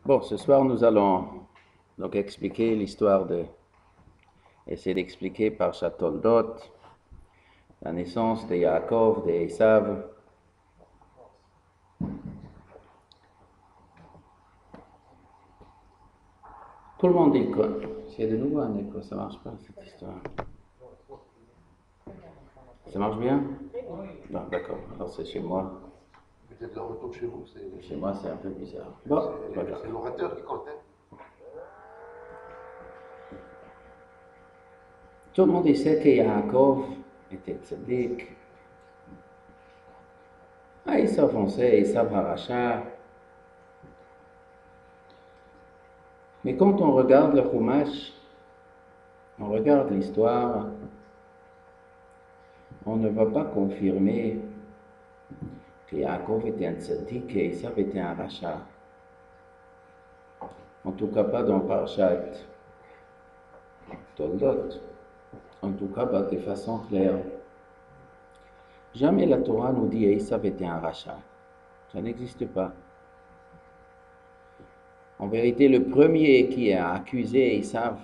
Bon, ce soir, nous allons donc expliquer l'histoire essayer d'expliquer par Toldot, la naissance de Yaakov, de Esav. Tout le monde dit quoi? C'est de nouveau un écho, ça marche pas cette histoire. Ça marche bien? Non, d'accord, alors c'est chez moi. Peut-être le retour chez vous, Chez moi, c'est un peu bizarre. Bon, c'est l'orateur qui compte. Tout le monde sait que Yaakov était tzaddik. Esav fonçait, Esav haracha. Mais quand on regarde le Chumash, on regarde l'histoire, on ne va pas confirmer que Yaakov était un tzaddik et Esav était un rachat. En tout cas pas dans Parashat Toldot. En tout cas pas de façon claire. Jamais la Torah nous dit Esav était un rachat. Ça n'existe pas. En vérité, le premier qui a accusé Esav,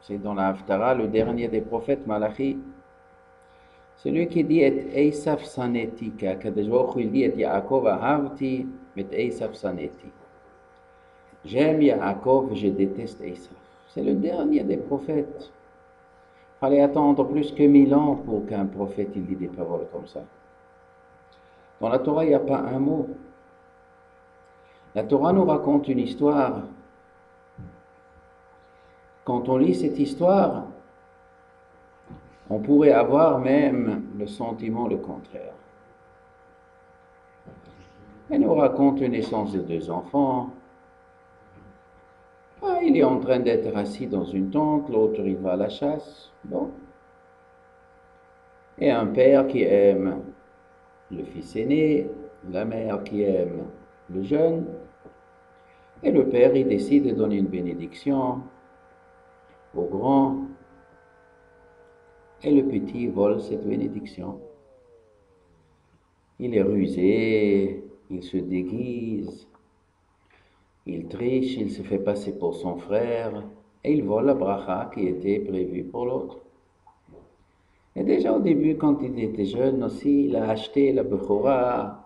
c'est dans la Haftarah, le dernier des prophètes, Malachi. C'est lui qui dit et Esav saneti, qu'Akadosh Baruch Hu il dit et Yaakov ahavti, mais Esav saneti. J'aime Yaakov, je déteste Esav. C'est le dernier des prophètes. Il fallait attendre plus que 1000 ans pour qu'un prophète il dise des paroles comme ça. Dans la Torah, il n'y a pas un mot. La Torah nous raconte une histoire. Quand on lit cette histoire, on pourrait avoir même le sentiment le contraire. Elle nous raconte une naissance de 2 enfants. Il est en train d'être assis dans une tente, l'autre il va à la chasse. Bon. Et un père qui aime le fils aîné, la mère qui aime le jeune, et le père il décide de donner une bénédiction au grand, et le petit vole cette bénédiction. Il est rusé, il se déguise, il triche, il se fait passer pour son frère, et il vole la bracha qui était prévue pour l'autre. Et déjà au début, quand il était jeune aussi, il a acheté la Bechora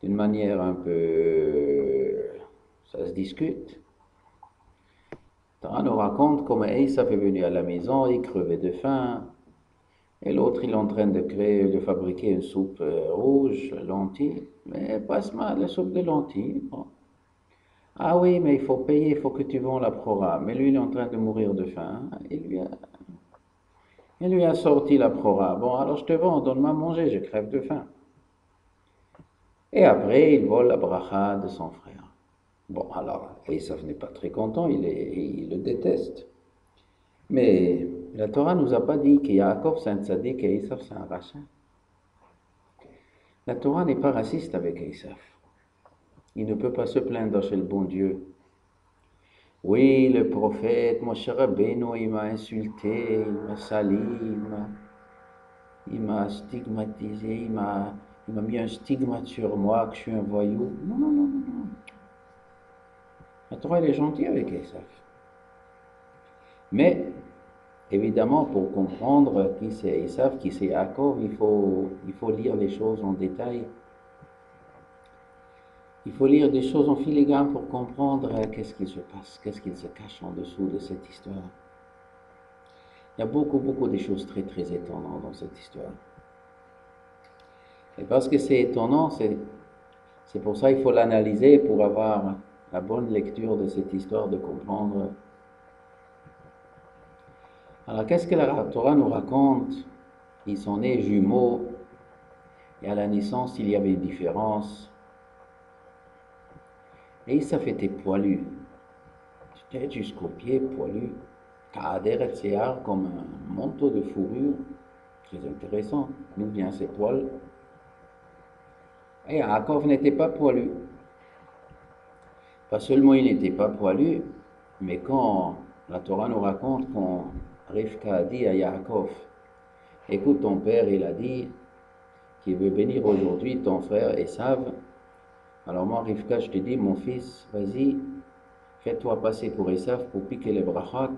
d'une manière un peu... ça se discute. Torah nous raconte comment Esav est venu à la maison, il crevait de faim, et l'autre il est en train de fabriquer une soupe rouge, lentilles, mais passe mal la soupe de lentilles. Bon. Ah oui, mais il faut payer, il faut que tu vends la prora. Mais lui il est en train de mourir de faim, il lui a sorti la prora. Bon, alors je te vends, donne-moi à manger, je crève de faim. Et après, il vole la bracha de son frère. Bon, alors, Esav n'est pas très content, il le déteste. Mais la Torah nous a pas dit que Yaakov c'est un tzaddik et Esav c'est un rachat. La Torah n'est pas raciste avec Esav. Il ne peut pas se plaindre chez le bon Dieu. Oui, le prophète, Moshe Rabbeinu, il m'a insulté, il m'a sali, il m'a stigmatisé, il m'a mis un stigmate sur moi, que je suis un voyou. Non, non, non, non, non. La Torah, elle est gentille avec Esav. Mais, évidemment, pour comprendre qui c'est Esav, qui c'est Yaakov, il faut lire les choses en détail. Il faut lire des choses en filigrane pour comprendre qu'est-ce qui se passe, qu'est-ce qu'il se cache en dessous de cette histoire. Il y a beaucoup, beaucoup de choses très, très étonnantes dans cette histoire. Et parce que c'est étonnant, c'est pour ça qu'il faut l'analyser pour avoir la bonne lecture de cette histoire, de comprendre. Alors, qu'est-ce que la Torah nous raconte? Ils sont nés jumeaux, et à la naissance, il y avait une différence. Et ça fait des poilus, tête jusqu'aux pieds, poilus, Kaader et Tsear, comme un manteau de fourrure, très intéressant, d'où vient ces poils. Et Yaakov n'était pas poilu. Pas seulement il n'était pas poilu, mais quand la Torah nous raconte quand Rivka a dit à Yaakov, écoute ton père, il a dit qu'il veut bénir aujourd'hui ton frère Esav, Alors moi, Rivka, je te dis, mon fils, vas-y, fais-toi passer pour Esav pour piquer les brachot.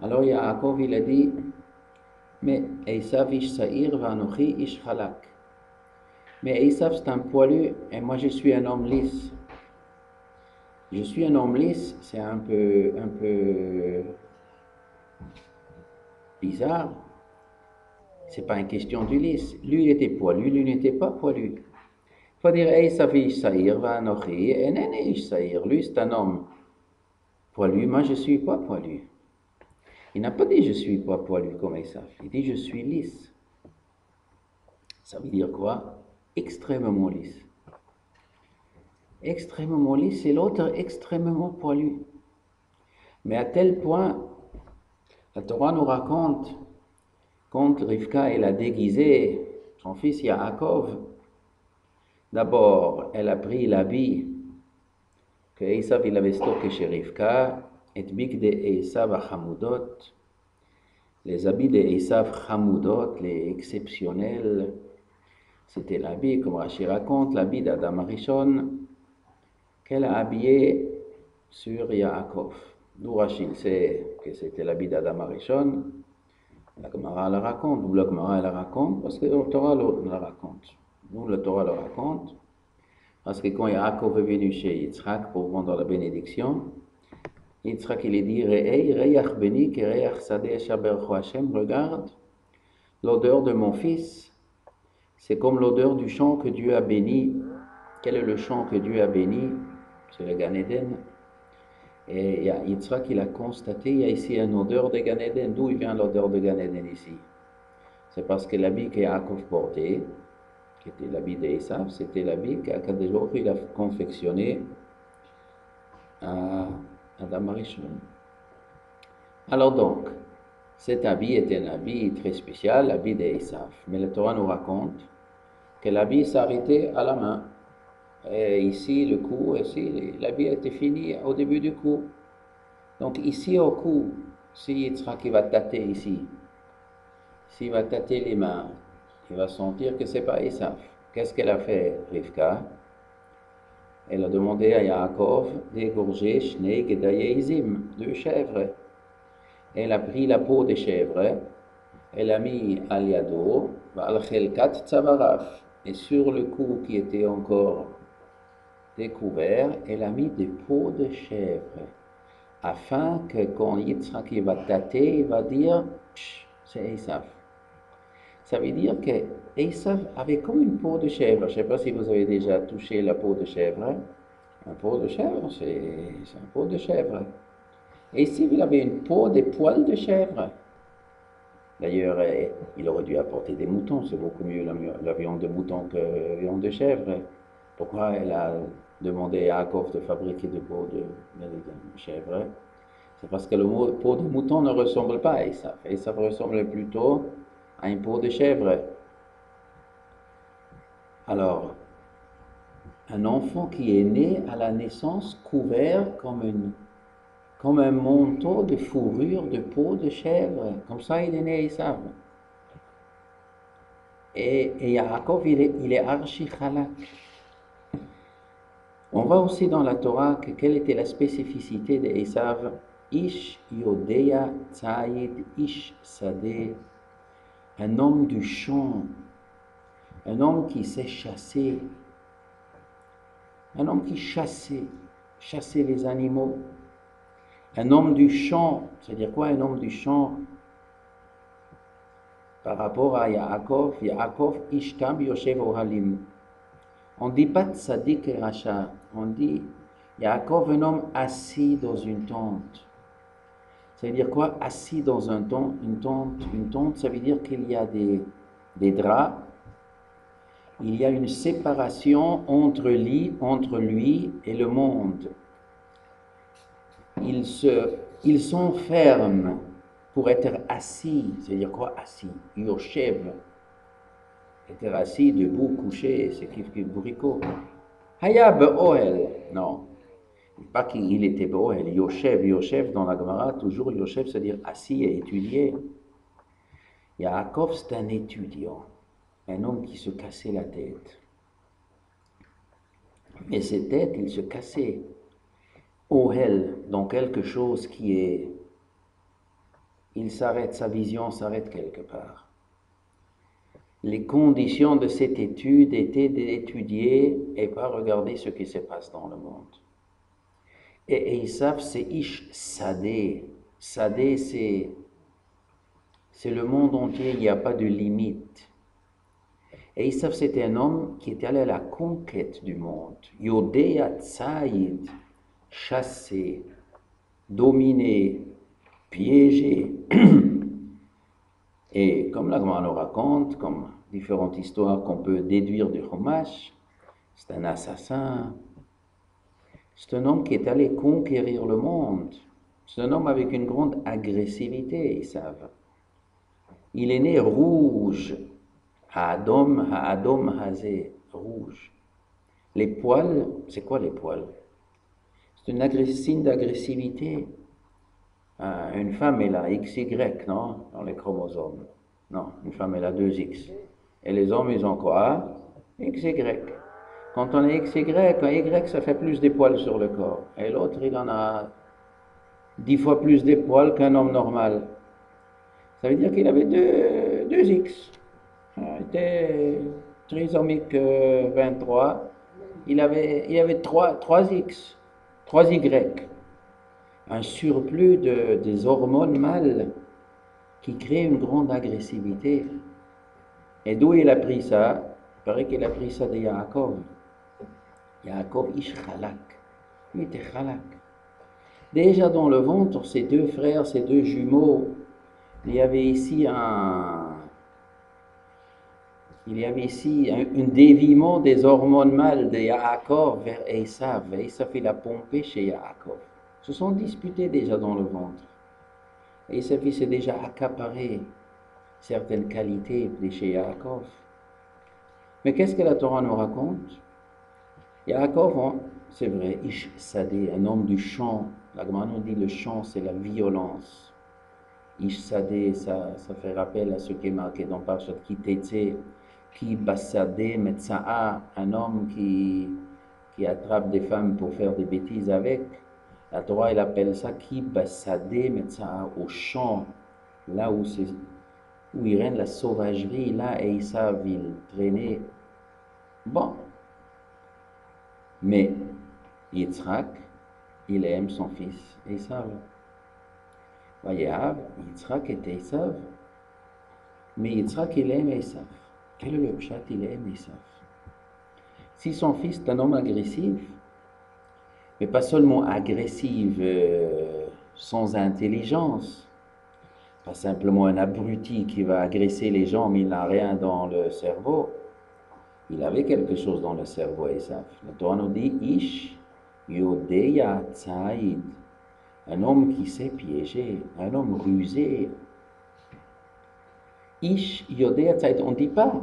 Alors Yaakov, il a dit, mais Esav ish sa'ir vanochi ish chalak. Mais Esav, c'est un poilu, et moi, je suis un homme lisse. Je suis un homme lisse, c'est un peu bizarre. C'est pas une question du lisse. Lui, il était poilu, lui n'était pas poilu. Il faut dire, Esav ish sa'ir vanochi, et nene ish sa'ir. Lui, c'est un homme poilu, moi, je suis pas poilu. Il n'a pas dit je suis pas poilu comme Esav, il dit je suis lisse. Ça veut dire quoi? Extrêmement lisse. Extrêmement lisse et l'autre extrêmement poilu. Mais à tel point, la Torah nous raconte, quand Rivka elle a déguisé son fils Yaakov, d'abord elle a pris l'habit que Esav il avait stocké chez Rivka, et bigde Esav Hamoudot, les habits de Esav Hamoudot, les exceptionnels. C'était l'habit, comme Rashi raconte, l'habit d'Adam Arishon qu'elle a habillé sur Yaakov. D'où Rashi sait que c'était l'habit d'Adam Arishon. La Gemara le raconte, d'où la Gemara le raconte, parce que le Torah le raconte. D'où le Torah le raconte, parce que quand Yaakov est venu chez Yitzhak pour prendre la bénédiction, Yitzhak il dit, Re'ei re'yach beni ke re'yach sadeh shabercho Hashem, regarde, l'odeur de mon fils, c'est comme l'odeur du champ que Dieu a béni. Quel est le champ que Dieu a béni? C'est le Gan Eden. Et Yitzhak, il a constaté, il y a ici une odeur de Gan Eden. D'où il vient l'odeur de Gan Eden ici? C'est parce que l'habit que Yaakov portait, qui était l'habit d'Esav, c'était l'habit qu'Akadosh Baruch Hu il a confectionné à Adam Arishon. Alors donc, cet habit était un habit très spécial, l'habit d'Esav. Mais la Torah nous raconte que l'habit s'arrêtait à la main. Et ici, le cou, ici, l'habit était fini au début du cou. Donc ici au cou, si Yitzhak va tâter ici, s'il va tâter les mains, il va sentir que c'est pas Esav. Qu'est-ce qu'elle a fait, Rivka? Elle a demandé à Yaakov d'égorger Shnei Gedaye Izim, 2 chèvres. Elle a pris la peau des chèvres, elle a mis al yado, al chelkat tzavaraf, et sur le cou qui était encore découvert, elle a mis des peaux de chèvre, afin que quand Yitzhak va tâter, il va dire, c'est Esav. Ça veut dire que Esav avait comme une peau de chèvre. Je ne sais pas si vous avez déjà touché la peau de chèvre. Un peau de chèvre, c'est un peau de chèvre. Et ici, il avait une peau, des poils de chèvre. D'ailleurs, il aurait dû apporter des moutons. C'est beaucoup mieux la viande de mouton que la viande de chèvre. Pourquoi elle a demandé à Yaakov de fabriquer des peaux de chèvre? C'est parce que le peau de mouton ne ressemble pas à Esav. Esav ressemble plutôt à une peau de chèvre. Alors, un enfant qui est né à la naissance couvert comme un manteau de fourrure de peau de chèvre. Comme ça, il est né Esav. Et Yaakov, il est archi chalak. On voit aussi dans la Torah que quelle était la spécificité de Esav. Ish Yodea Tzayid Ish Sadeh. Un homme du champ. Un homme qui sait chasser. Un homme qui chassait les animaux. Un homme du champ, c'est-à-dire quoi un homme du champ? Par rapport à Yaakov, Ishtam Yoshev Ohalim. On ne dit pas Tzadik et Racha, on dit Yaakov, un homme assis dans une tente. C'est-à-dire quoi? Assis dans une tente, ça veut dire qu'il y a des draps, il y a une séparation entre lui et le monde. Ils s'enferment pour être assis. C'est-à-dire quoi assis? Yoshev. Être assis, debout, couché, c'est kif bourricot. Haya be'ohel. Non. Pas qu'il était be'ohel. Yoshev dans la Gemara, toujours Yoshev, c'est-à-dire assis et étudier. Yaakov, c'est un étudiant. Un homme qui se cassait la tête. Et ses têtes, ils se cassaient. Ohel, dans quelque chose qui est... Il s'arrête, sa vision s'arrête quelque part. Les conditions de cette étude étaient d'étudier et pas regarder ce qui se passe dans le monde. Et Esav, c'est Ish Sadeh. Sadeh, c'est le monde entier, il n'y a pas de limite. Et Esav, c'était un homme qui était allé à la conquête du monde. Yodea Tsaïd, chasser, dominer, piéger. Et comme la Gemara nous raconte, comme différentes histoires qu'on peut déduire du Chumash, c'est un assassin. C'est un homme qui est allé conquérir le monde. C'est un homme avec une grande agressivité, ils savent. Il est né rouge. Ha'adom hazé, rouge. Les poils, c'est quoi les poils? C'est une signe d'agressivité. Une femme, elle a XY, non? Dans les chromosomes. Non, une femme, elle a 2X. Et les hommes, ils ont quoi? XY. Quand on est XY, un Y, ça fait plus des poils sur le corps. Et l'autre, il en a 10 fois plus des poils qu'un homme normal. Ça veut dire qu'il avait deux X. Il était trisomique 23. Il avait 3 X, 3 Y. Un surplus des hormones mâles qui crée une grande agressivité. Et d'où il a pris ça? Il paraît qu'il a pris ça de Yaakov. Yaakov Ish Chalak. Lui était Chalak. Déjà dans le ventre, ses 2 frères, ses 2 jumeaux, il y avait ici un déviement des hormones mâles de Yaakov vers Esav. Esav, il a pompé chez Yaakov. Ils se sont disputés déjà dans le ventre. Esav, il s'est déjà accaparé certaines qualités de chez Yaakov. Mais qu'est-ce que la Torah nous raconte? Yaakov, c'est vrai, Ish Sadeh, un homme du chant. La Gemara nous dit le chant, c'est la violence. Ish Sadeh, ça fait rappel à ce qui est marqué dans Parashat Ki Tetzeh, Ki Basadeh Metza'a, un homme qui attrape des femmes pour faire des bêtises avec. La Torah, elle appelle ça Ki Basadeh Metza'a, au champ, là où il règne la sauvagerie, là, Esav, il traînait. Bon. Mais Yitzhak, il aime son fils Esav. Vayav, Yitzhak était Esav. Mais Yitzhak, il aime Esav. Quel est le pshat? Il aime Esav. Si son fils est un homme agressif, mais pas seulement agressif sans intelligence, pas simplement un abruti qui va agresser les gens mais il n'a rien dans le cerveau, il avait quelque chose dans le cerveau, Esav. La Torah nous dit Ish Yodeya Tsaïd, un homme qui sait piéger, un homme rusé. Ish Yodeya Tsaïd, on ne dit pas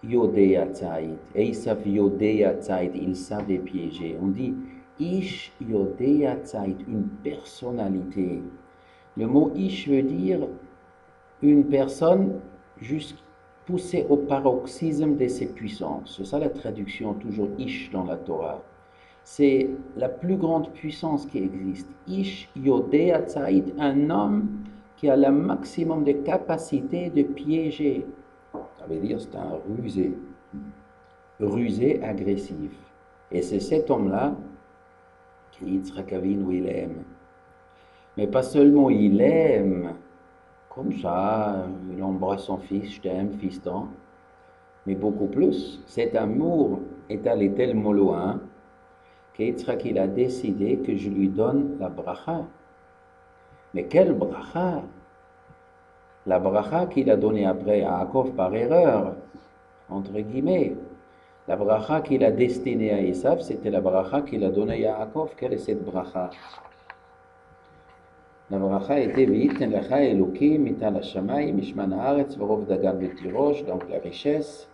Yodeya Tsaïd, Esav Yodeya Tsaïd, il savait piéger. On dit Ish Yodeya Tsaïd, une personnalité. Le mot Ish veut dire une personne juste poussée au paroxysme de ses puissances. C'est ça la traduction, toujours Ish dans la Torah. C'est la plus grande puissance qui existe. Ish Yodea Tsaïd, un homme qui a le maximum de capacité de piéger. Ça veut dire c'est un rusé agressif. Et c'est cet homme-là qui Yitzhak Avinu il aime. Mais pas seulement il aime, comme ça, il embrasse son fils, je t'aime, fiston, mais beaucoup plus. Cet amour est allé tellement loin qu'Yitzhak il a décidé que je lui donne la bracha. Mais quelle bracha? La bracha qu'il a donnée après à Yaakov par erreur, entre guillemets. La bracha qu'il a destinée à Esav, c'était la bracha qu'il a donnée à Yaakov. Quelle est cette bracha? La bracha était V'yiten lecha Elokim mital hashamayim mishman haaretz v'rov dagan v'tirosh, donc la richesse.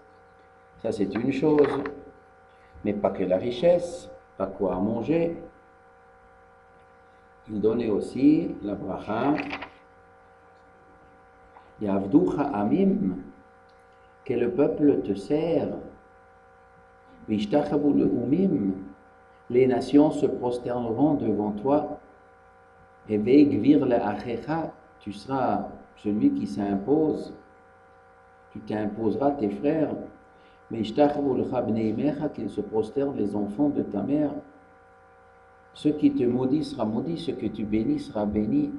Ça c'est une chose, mais pas que la richesse, pas quoi à manger. Il donnait aussi la bracha Yavducha amim, que le peuple te sert. Vishtachavu le'umim, les nations se prosterneront devant toi. Et ve'gvir le'achecha, tu seras celui qui s'impose, tu t'imposeras tes frères. Vishtachavu lecha bnei imecha, qu'ils se prosternent les enfants de ta mère. Ce qui te maudit sera maudit, ce que tu bénis sera béni.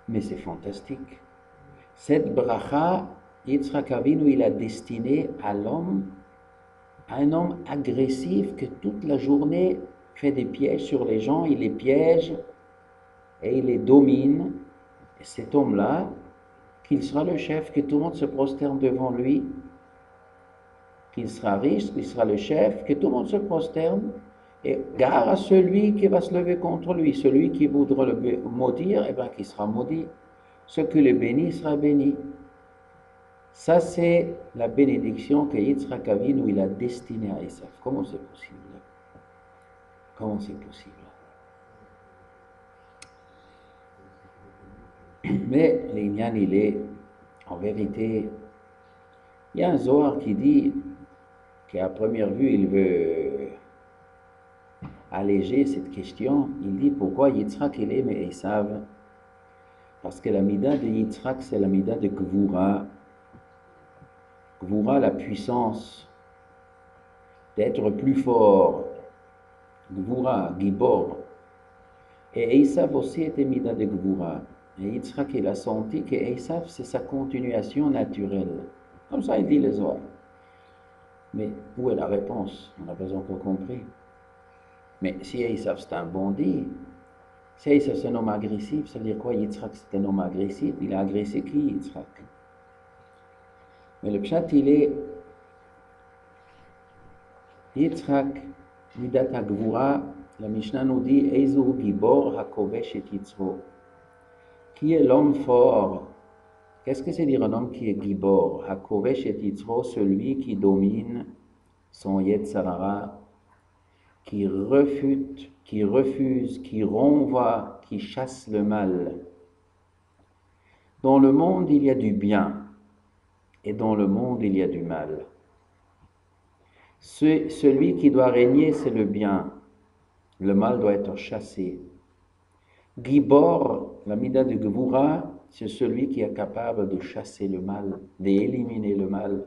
Mais c'est fantastique. Cette bracha, Yitzhak Avinu, il a destiné à l'homme, un homme agressif que toute la journée fait des pièges sur les gens, il les piège et il les domine. Et cet homme-là, qu'il sera le chef, que tout le monde se prosterne devant lui, qu'il sera riche, qu'il sera le chef, que tout le monde se prosterne. Et gare à celui qui va se lever contre lui, celui qui voudra le maudire, eh bien, qui sera maudit. Ce qui le bénit sera béni. Ça, c'est la bénédiction que Yitzhak Avinu il a destinée à Esav. Comment c'est possible? Comment c'est possible? Mais l'Inyan, il est, en vérité, il y a un Zohar qui dit qu'à première vue, il veut alléger cette question. Il dit pourquoi Yitzhak il aime Esav? Parce que la mida de Yitzhak, c'est la mida de Gvura. Gvura, la puissance d'être plus fort. Gvura, Gibor. Et Esav aussi était mida de Gvura. Et Yitzhak, il a senti que Esav, c'est sa continuation naturelle. Comme ça, il dit les Zohar. Mais où est la réponse? On n'a pas encore compris. Mais si Esav, c'est un bandit, si Esav, c'est un homme agressif, ça veut dire quoi? Yitzhak, c'est un homme agressif. Il a agressé qui, Yitzhak? Mais le pshat, il est Yitzhak, Midat HaGvura, la Mishnah nous dit Eizu Gibor HaKovesh et Yitzro. Qui est l'homme fort? Qu'est-ce que c'est dire un homme qui est Gibor? HaKovesh et Yitzro, celui qui domine son Yetzarara, qui refuse, qui renvoie, qui chasse le mal. Dans le monde, il y a du bien. Et dans le monde, il y a du mal. Celui qui doit régner, c'est le bien. Le mal doit être chassé. Gibor, la mida de Gvura, c'est celui qui est capable de chasser le mal, d'éliminer le mal.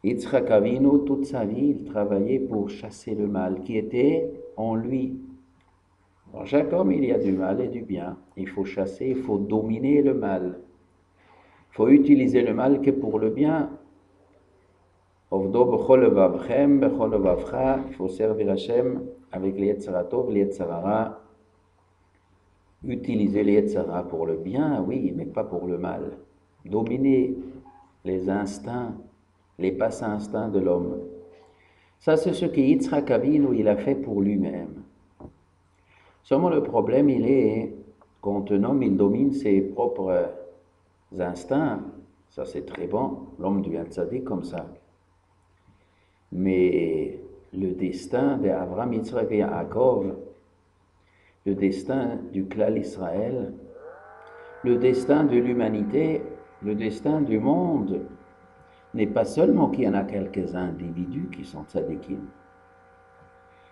Yitzhak Avinu, toute sa vie, il travaillait pour chasser le mal qui était en lui. Dans chaque homme, il y a du mal et du bien. Il faut chasser, il faut dominer le mal. Il faut utiliser le mal que pour le bien. Il faut servir Hachem avec les Yetzaratov, les Yetzarara. Utiliser les Yetzara pour le bien, oui, mais pas pour le mal. Dominer les instincts, les passe-instincts de l'homme. Ça, c'est ce que Yitzhak Avinu, il a fait pour lui-même. Seulement le problème, il est, quand un homme, il domine ses propres instincts, ça c'est très bon, l'homme devient tzaddik comme ça. Mais le destin d'Avraham, Yitzhak et Yaakov, le destin du klal Israël, le destin de l'humanité, le destin du monde, n'est pas seulement qu'il y en a quelques individus qui sont tzaddikim.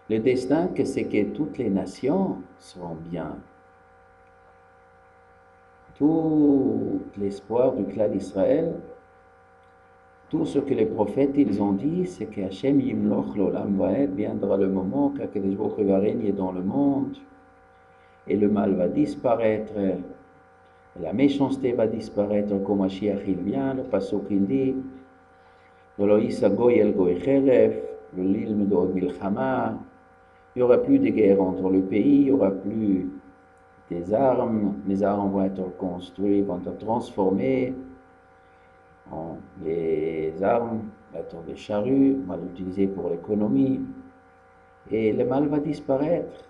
Le destin, c'est que toutes les nations seront bien. Tout l'espoir du klal Israël, tout ce que les prophètes ils ont dit, c'est que Hachem Yimloch l'Olam Vaed, viendra le moment qu'Akadosh Baruch Hu va régner dans le monde et le mal va disparaître, la méchanceté va disparaître quand Mashiach il vient, le pasuk il dit Velo yisa goy el goy cheref, l'il medod milchama, il n'y aura plus de guerre entre le pays, il n'y aura plus des armes, les armes vont être construites, vont être transformées. Les armes, les charrues, on va l'utiliser pour l'économie, et le mal va disparaître.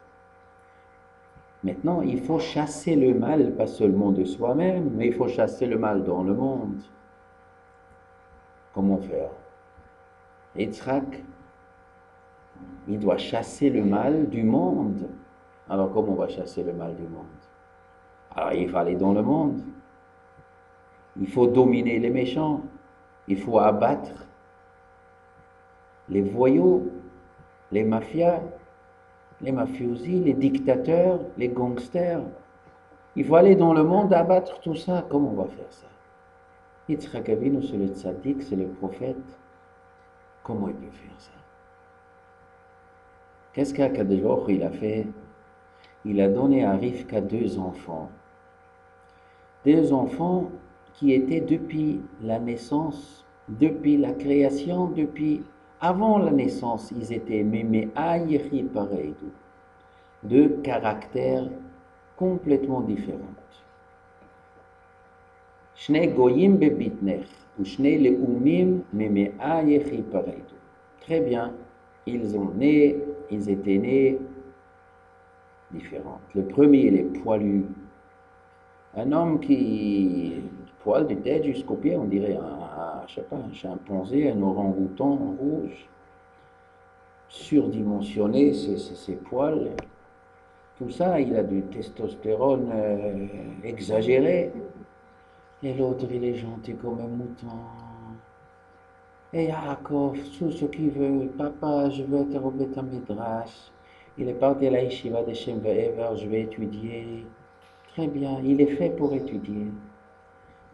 Maintenant, il faut chasser le mal, pas seulement de soi-même, mais il faut chasser le mal dans le monde. Comment faire? Yitzhak, il doit chasser le mal du monde. Alors comment on va chasser le mal du monde? Alors il faut aller dans le monde. Il faut dominer les méchants. Il faut abattre les voyous, les mafias, les mafiosi, les dictateurs, les gangsters. Il faut aller dans le monde abattre tout ça. Comment on va faire ça? Yitzhak Avinu, c'est le tzaddik, c'est le prophète. Comment il peut faire ça? Qu'est-ce qu'Akadosh Baruch Hu, il a fait? Il a donné à Rivka deux enfants. Deux enfants qui étaient depuis la naissance, depuis la création, depuis avant la naissance, ils étaient mémé aïri pareil, deux caractères complètement différents. Shne goyim bebitnech ou shne leumim mémé aïri pareil. Très bien, ils étaient nés différents. Le premier, il est poilu. Un homme qui, poil de tête jusqu'aux pieds, on dirait je sais pas, un chimpanzé, un orang-outan rouge, surdimensionné, ses poils. Tout ça, il a du testostérone exagéré. Et l'autre, il est gentil comme un mouton. Et Yaakov, tout ce qu'il veut, papa, je veux être au Beth Midrash. Il est parti à la yeshiva de Shem Ve'ever, je vais étudier. Très bien, il est fait pour étudier.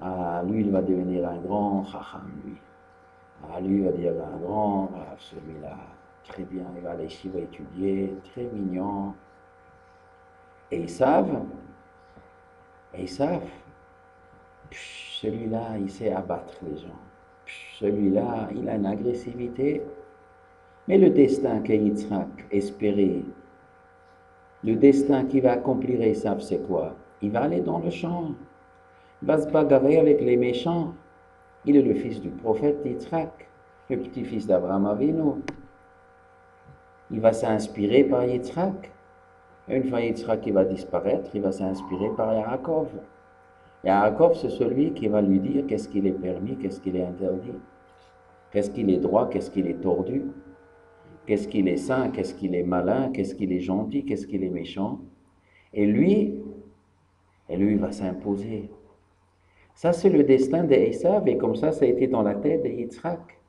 Ah, lui, il va devenir un grand chacham, lui. Ah, lui, il va devenir un grand, celui-là, très bien, il va aller ici, il va étudier, très mignon. Et ils savent, celui-là, il sait abattre les gens. Celui-là, il a une agressivité. Mais le destin que Yitzhak espérait, le destin qui va accomplir Esav, c'est quoi? Il va aller dans le champ. Il va se bagarrer avec les méchants. Il est le fils du prophète Yitzhak, le petit-fils d'Abraham Avinu. Il va s'inspirer par Yitzhak. Une fois Yitzhak qui va disparaître, il va s'inspirer par Yaakov. Yaakov, c'est celui qui va lui dire qu'est-ce qu'il est permis, qu'est-ce qu'il est interdit, qu'est-ce qu'il est droit, qu'est-ce qu'il est tordu, qu'est-ce qu'il est saint, qu'est-ce qu'il est malin, qu'est-ce qu'il est gentil, qu'est-ce qu'il est méchant. Et lui va s'imposer. Ça, c'est le destin d'Esav, et comme ça a été dans la tête de Yitzhak.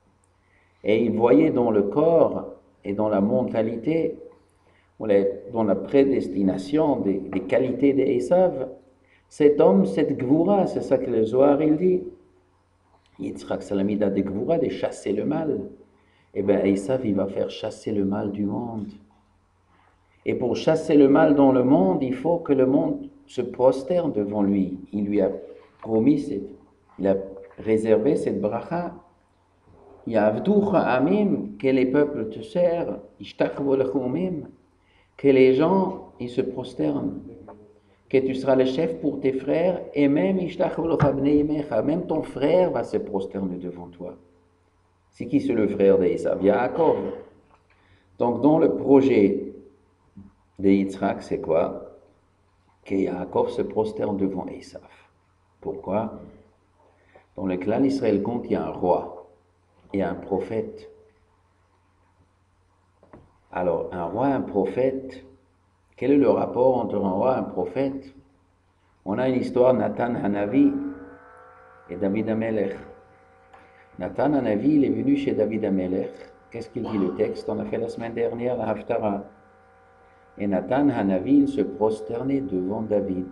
Et il voyait dans le corps et dans la mentalité, dans la prédestination des qualités d'Esav, cet homme, cette gvoura, c'est ça que le Zohar il dit. Yitzhak Salamida de gvoura, de chasser le mal. Eh bien, Esav, il va faire chasser le mal du monde. Et pour chasser le mal dans le monde, il faut que le monde se prosterne devant lui. Il lui a promis, il a réservé cette bracha. Yavducha amim, que les peuples te servent, que les gens, ils se prosternent, que tu seras le chef pour tes frères, et même même ton frère va se prosterner devant toi. C'est qui c'est le frère d'Esav? Yaakov. Donc dans le projet de Yitzhak, c'est quoi? Que Yaakov se prosterne devant Esav. Pourquoi? Dans le clan d'Israël, quand il y a un roi et un prophète, alors un roi et un prophète, quel est le rapport entre un roi et un prophète? On a une histoire, Nathan Hanavi et David Amelech. Nathan Hanavi, il est venu chez David Amelech. Qu'est-ce qu'il dit le texte? On a fait la semaine dernière la Haftarah. Et Nathan Hanavi, il se prosternait devant David.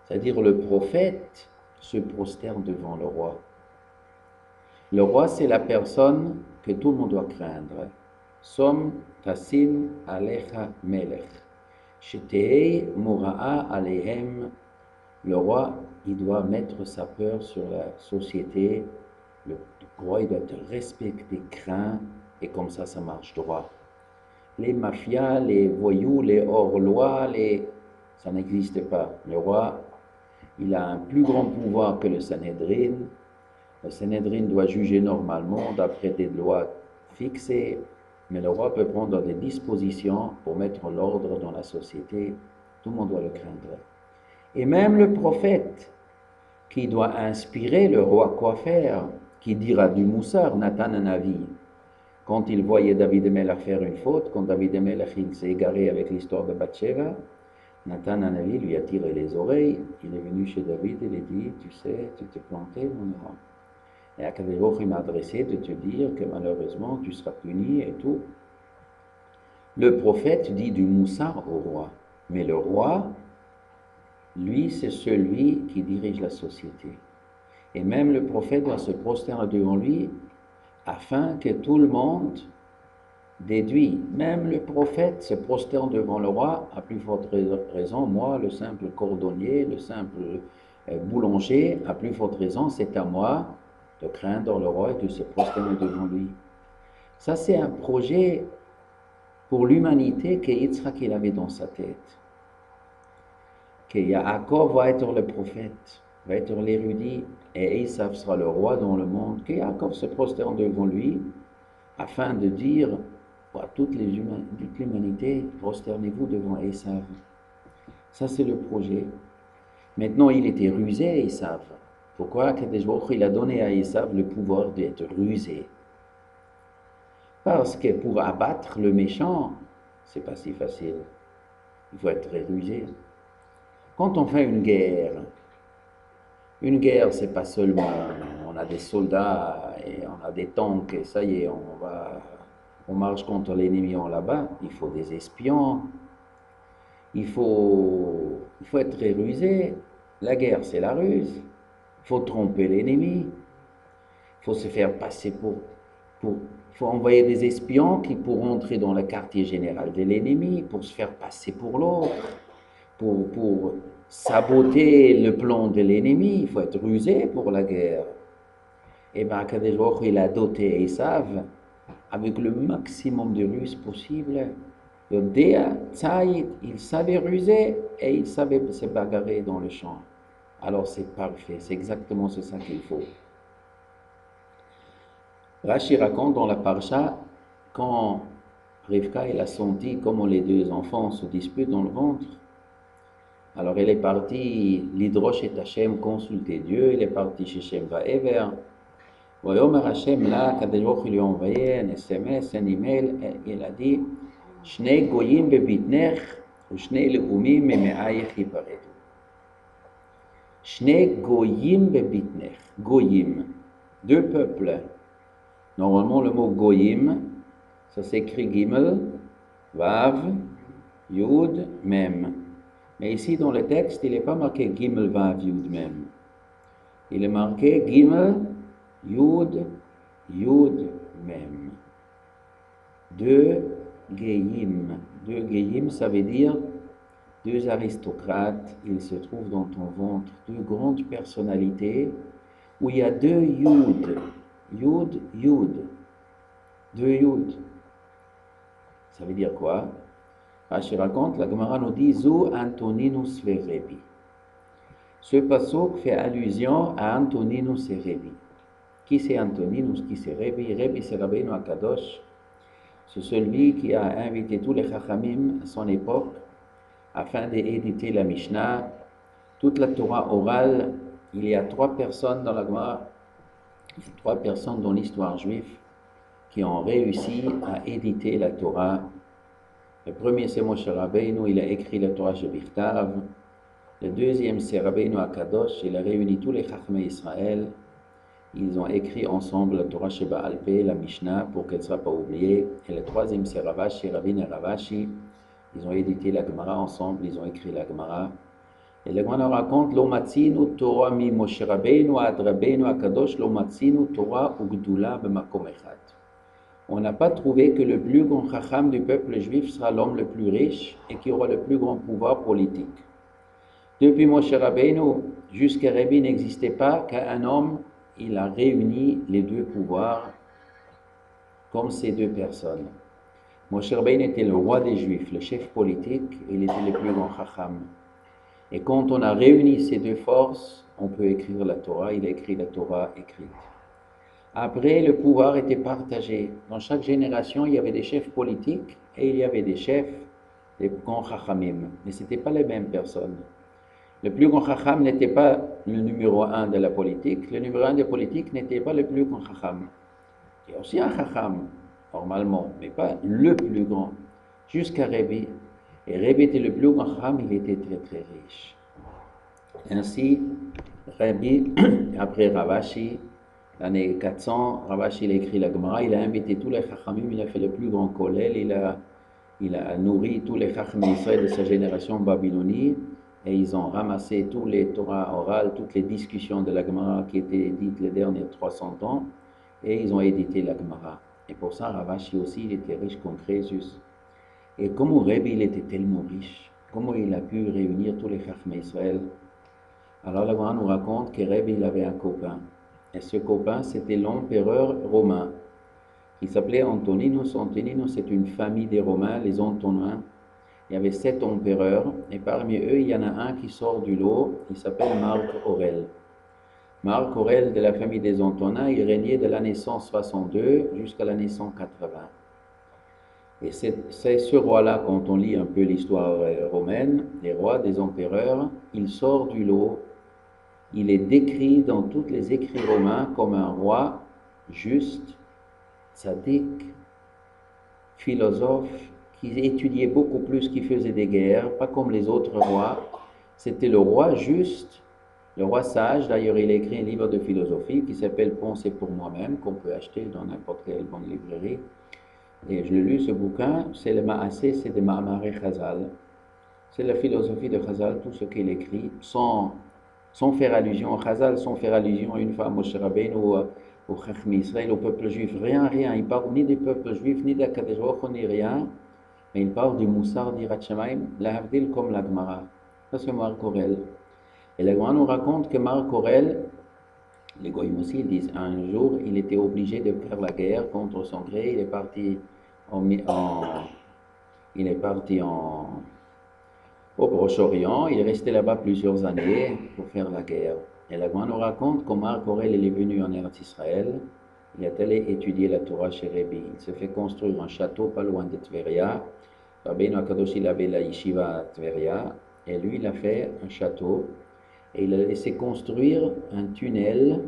C'est-à-dire le prophète se prosterne devant le roi. Le roi, c'est la personne que tout le monde doit craindre. Som tasim alecha melech. Shetei mura'a alehem. Le roi, il doit mettre sa peur sur la société. Le roi, il doit être respecté, craint, et comme ça marche droit. Les mafias, les voyous, les hors-lois, ça n'existe pas. Le roi, il a un plus grand pouvoir que le Sanhédrin. Le Sanhédrin doit juger normalement d'après des lois fixées, mais le roi peut prendre des dispositions pour mettre l'ordre dans la société. Tout le monde doit le craindre. Et même le prophète, qui doit inspirer le roi quoi faire, qui dira du moussard, Nathan Hanavi. Quand il voyait David Amelech faire une faute, quand David Amelech s'est égaré avec l'histoire de Bathsheba, Nathan Hanavi lui a tiré les oreilles. Il est venu chez David et il a dit, tu sais, tu t'es planté, mon enfant. Et Akadosh Baruch Hu m'a adressé de te dire que malheureusement tu seras puni et tout. Le prophète dit du moussard au roi, mais le roi, lui, c'est celui qui dirige la société. Et même le prophète doit se prosterner devant lui afin que tout le monde déduit. Même le prophète se prosterne devant le roi, à plus forte raison, moi, le simple cordonnier, le simple boulanger, à plus forte raison, c'est à moi de craindre le roi et de se prosterner devant lui. Ça, c'est un projet pour l'humanité que Yitzhak il avait dans sa tête. Que Yaakov va être le prophète, va être l'érudit, et Esav sera le roi dans le monde. Que Yaakov se prosterne devant lui, afin de dire à toute l'humanité, prosternez-vous devant Esav. Ça, c'est le projet. Maintenant, il était rusé, Esav. Pourquoi Kadosh Baruch Hu, il a donné à Esav le pouvoir d'être rusé? Parce que pour abattre le méchant, c'est pas si facile. Il faut être très rusé. Quand on fait une guerre, c'est pas seulement on a des soldats et on a des tanks et ça y est, on marche contre l'ennemi en là-bas. Il faut des espions. Il faut être très rusé. La guerre, c'est la ruse. Il faut tromper l'ennemi. Il faut se faire passer il faut envoyer des espions qui pour entrer dans le quartier général de l'ennemi, pour se faire passer pour l'autre, pour saboter le plan de l'ennemi. Il faut être rusé pour la guerre. Et bien, Kadosh Baruch Hu, il a doté Esav avec le maximum de ruse possible. Il savait ruser et il savait se bagarrer dans le champ. Alors c'est parfait, c'est exactement ça qu'il faut. Rashi raconte dans la Parsha, quand Rivka il a senti comment les deux enfants se disputent dans le ventre, alors elle est partie, l'Hydrosh et Hachem consulter Dieu, il est parti chez Shem Vaever. Voyomer Hachem là, Kadosh Baruch Hu lui a envoyé un SMS, un email, et il a dit Shnei goyim bebitnech ou shnei leumim me'ayich yiparedu. Shnei goyim bebitnech, goyim, deux peuples. Normalement, le mot goyim, ça s'écrit gimel, vav, yud, mem. Mais ici, dans le texte, il n'est pas marqué gimel, vav, yud, mem. Il est marqué gimel, yud, yud, mem. Deux Geïm. Deux Geïm, ça veut dire deux aristocrates, ils se trouvent dans ton ventre, deux grandes personnalités, où il y a deux Yud. Yud, Yud. Deux Yud. Ça veut dire quoi? Rashi raconte, la Gemara nous dit Zou Antoninus ve Rebi. Ce pasuk fait allusion à Antoninus et Rebi. Qui c'est Antoninus, qui c'est Rebi? Rebi, c'est Rabbeinu Akadosh. C'est celui qui a invité tous les Chachamim à son époque afin d'éditer la Mishnah. Toute la Torah orale, il y a trois personnes dans la Gemara, trois personnes dans l'histoire juive qui ont réussi à éditer la Torah. Le premier, c'est Moshe Rabbeinu, il a écrit la Torah Shebichtav. Le deuxième, c'est Rabbeinu Akadosh, il a réuni tous les Chachamim Israël. Ils ont écrit ensemble la Torah Sheba'al Peh, la Mishnah, pour qu'elle ne soit pas oubliée. Et le troisième, c'est Ravashi, Rabin et Ravashi. Ils ont édité la Gemara ensemble, ils ont écrit la Gemara. Et la Gemara raconte, Lo matzinu Torah mi Moshe Rabbeinu ad Rabbeinu Akadosh, Lo matzinu Torah ugdula b'makom echad. On n'a pas trouvé que le plus grand chacham du peuple juif sera l'homme le plus riche et qui aura le plus grand pouvoir politique. Depuis Moshe Rabbeinu jusqu'à Rabbi n'existait pas qu'un homme il a réuni les deux pouvoirs comme ces deux personnes. Moshe Rabbeinu était le roi des Juifs, le chef politique, et il était le plus grand chacham. Et quand on a réuni ces deux forces, on peut écrire la Torah, il a écrit la Torah écrite. Après, le pouvoir était partagé. Dans chaque génération, il y avait des chefs politiques et il y avait des chefs, des grands chachamim. Mais ce n'étaient pas les mêmes personnes. Le plus grand chacham n'était pas le numéro 1 de la politique. Le numéro 1 de la politique n'était pas le plus grand chacham. Il y a aussi un chacham, normalement, mais pas le plus grand. Jusqu'à Rebbe. Et Rebbe était le plus grand chacham, il était très très riche. Ainsi, Rebbe, après Ravashi, l'année 400, Ravash, il a écrit la Gemara, il a invité tous les Chachamim, il a fait le plus grand kollel, il a nourri tous les Chachamim d'Israël de sa génération babylonie, et ils ont ramassé tous les Torahs orales, toutes les discussions de la Gemara qui étaient dites les derniers 300 ans, et ils ont édité la Gemara. Et pour ça, Ravashi aussi, il était riche comme Crésus. Et comment Rebbe, il était tellement riche, comment il a pu réunir tous les Chachamim d'Israël. Alors la Gemara nous raconte que Rebbe, il avait un copain. Et ce copain, c'était l'empereur romain. Il s'appelait Antoninus. Antoninus, c'est une famille des Romains, les Antonins. Il y avait 7 empereurs, et parmi eux, il y en a un qui sort du lot, il s'appelle Marc Aurèle. Marc Aurèle, de la famille des Antonins, il régnait de l'année 162 jusqu'à l'année 180. Et c'est ce roi-là, quand on lit un peu l'histoire romaine, les rois, des empereurs, il sort du lot. Il est décrit dans tous les écrits romains comme un roi juste, tzaddik, philosophe, qui étudiait beaucoup plus, qui faisait des guerres, pas comme les autres rois. C'était le roi juste, le roi sage. D'ailleurs, il a écrit un livre de philosophie qui s'appelle Penser pour moi-même, qu'on peut acheter dans n'importe quelle bonne librairie. Et je l'ai lu, ce bouquin, c'est le Maaseh, c'est de Ma'amare Chazal. C'est la philosophie de Chazal, tout ce qu'il écrit, sans faire allusion à Chazal, sans faire allusion à une femme, Moshe Rabbeinu, au Chachmi Israël, au peuple juif, rien. Il parle ni des peuples juifs, ni d'Akadosh Baruch Hu, ni rien, mais il parle du Moussar d'Irat Shamayim, la Havdil comme la Gemara. Ça, c'est Marc Aurèle. Et la Gemara nous raconte que Marc Aurèle, les Goïms aussi, ils disent, un jour, il était obligé de faire la guerre contre son gré, il est parti au Proche-Orient, il est resté là-bas plusieurs années pour faire la guerre. Et la Gemara nous raconte que Marc Aurèle il est venu en Eretz Israël, il est allé étudier la Torah chez Rebbe. Il s'est fait construire un château pas loin de Tveria. Rabbeinu Akadosh, il avait la yeshiva à Tveria, et lui, il a fait un château, et il a laissé construire un tunnel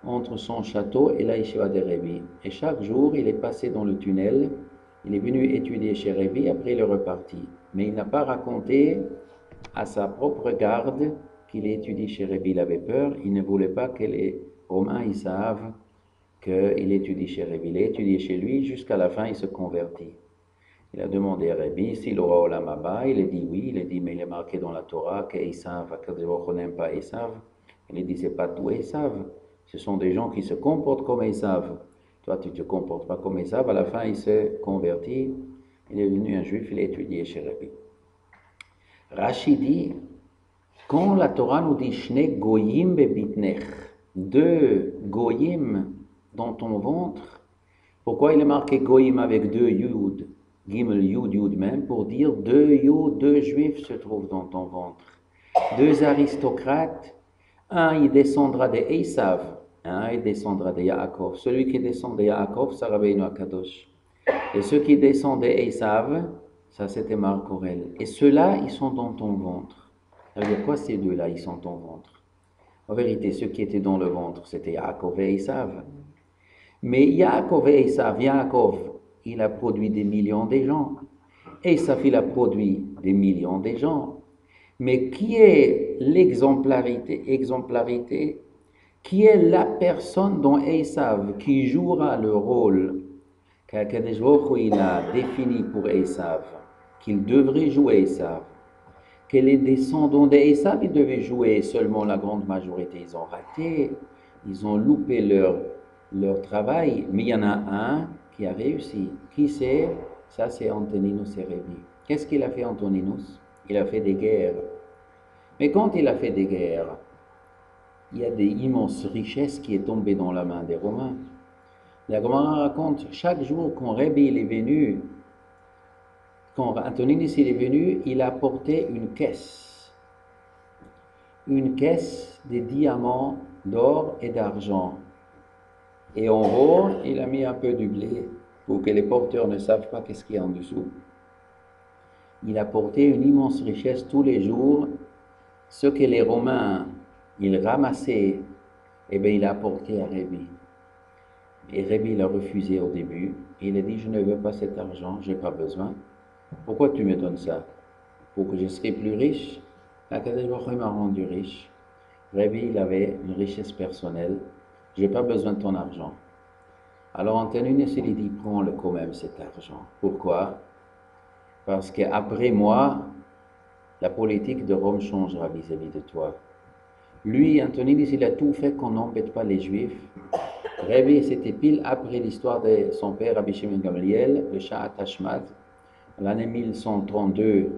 entre son château et la yeshiva de Rebbe. Et chaque jour, il est passé dans le tunnel, il est venu étudier chez Rebbe, après il est reparti. Mais il n'a pas raconté à sa propre garde qu'il étudie chez Rebbe. Il avait peur, il ne voulait pas que les Romains ils savent qu'il étudie chez Rebbe. Il a étudié chez lui, jusqu'à la fin, il se convertit. Il a demandé à Rebbe s'il aura Olam Haba. Il a dit oui. Il a dit, mais il est marqué dans la Torah qu'Esav, qu'on n'aime pas Esav. Il a dit, c'est pas tout Esav. Ce sont des gens qui se comportent comme Esav. Toi, tu ne te comportes pas comme Esav. À la fin, il se convertit. Il est devenu un juif. Il a étudié chez Rebbe. Rashi dit, quand la Torah nous dit Shne goyim bebitnech, 2 goyim dans ton ventre, pourquoi il est marqué goyim avec 2 yud, gimel yud, yud même, pour dire 2 yud, 2 juifs se trouvent dans ton ventre, 2 aristocrates, un il descendra de Esav, un il descendra de Yaakov. Celui qui descend de Yaakov, c'est Rabbeinu Akadosh. Et ceux qui descendent de Esav, ça c'était Marc Aurèle. Et ceux-là, ils sont dans ton ventre. Ça veut dire quoi ces 2-là, ils sont dans ton ventre? En vérité, ceux qui étaient dans le ventre, c'était Yaakov et Esav. Mais Yaakov et Esav, Yaakov, il a produit des millions de gens. Esav, il a produit des millions de gens. Mais qui est l'exemplarité, qui est la personne dans Esav qui jouera le rôle qu'Akadosh Baruch Hu il a défini pour Esav, qu'il devrait jouer Esav, que les descendants d'Esav, ils devaient jouer, seulement la grande majorité, ils ont raté, ils ont loupé leur travail, mais il y en a un qui a réussi. Qui c'est? Ça, c'est Antoninus et Rebbe. Qu'est-ce qu'il a fait, Antoninus? Il a fait des guerres. Mais quand il a fait des guerres, il y a des immenses richesses qui est tombées dans la main des Romains. La Gemara raconte, chaque jour quand Rebbe il est venu, quand Antoninus il est venu, il a apporté une caisse de diamants, d'or et d'argent. Et en haut, il a mis un peu du blé pour que les porteurs ne savent pas qu'est-ce qu'il y a en dessous. Il a apporté une immense richesse tous les jours. Ce que les Romains, ils ramassaient, eh bien, il a apporté à Rebbe. Et Rebbe, il a refusé au début. Il a dit, je ne veux pas cet argent, je n'ai pas besoin. Pourquoi tu me donnes ça? Pour que je serai plus riche? Akadosh Baruch Hu m'a rendu riche. Rebbe, il avait une richesse personnelle. Je n'ai pas besoin de ton argent. Alors Antoninus, il dit, prends-le quand même cet argent. Pourquoi? Parce qu'après moi, la politique de Rome changera vis-à-vis de toi. Lui, Antoninus, il a tout fait qu'on n'embête pas les Juifs. Rabbi, c'était pile après l'histoire de son père, Rabbi Shimon Gamliel, le Shah Tashmad, l'année 1132,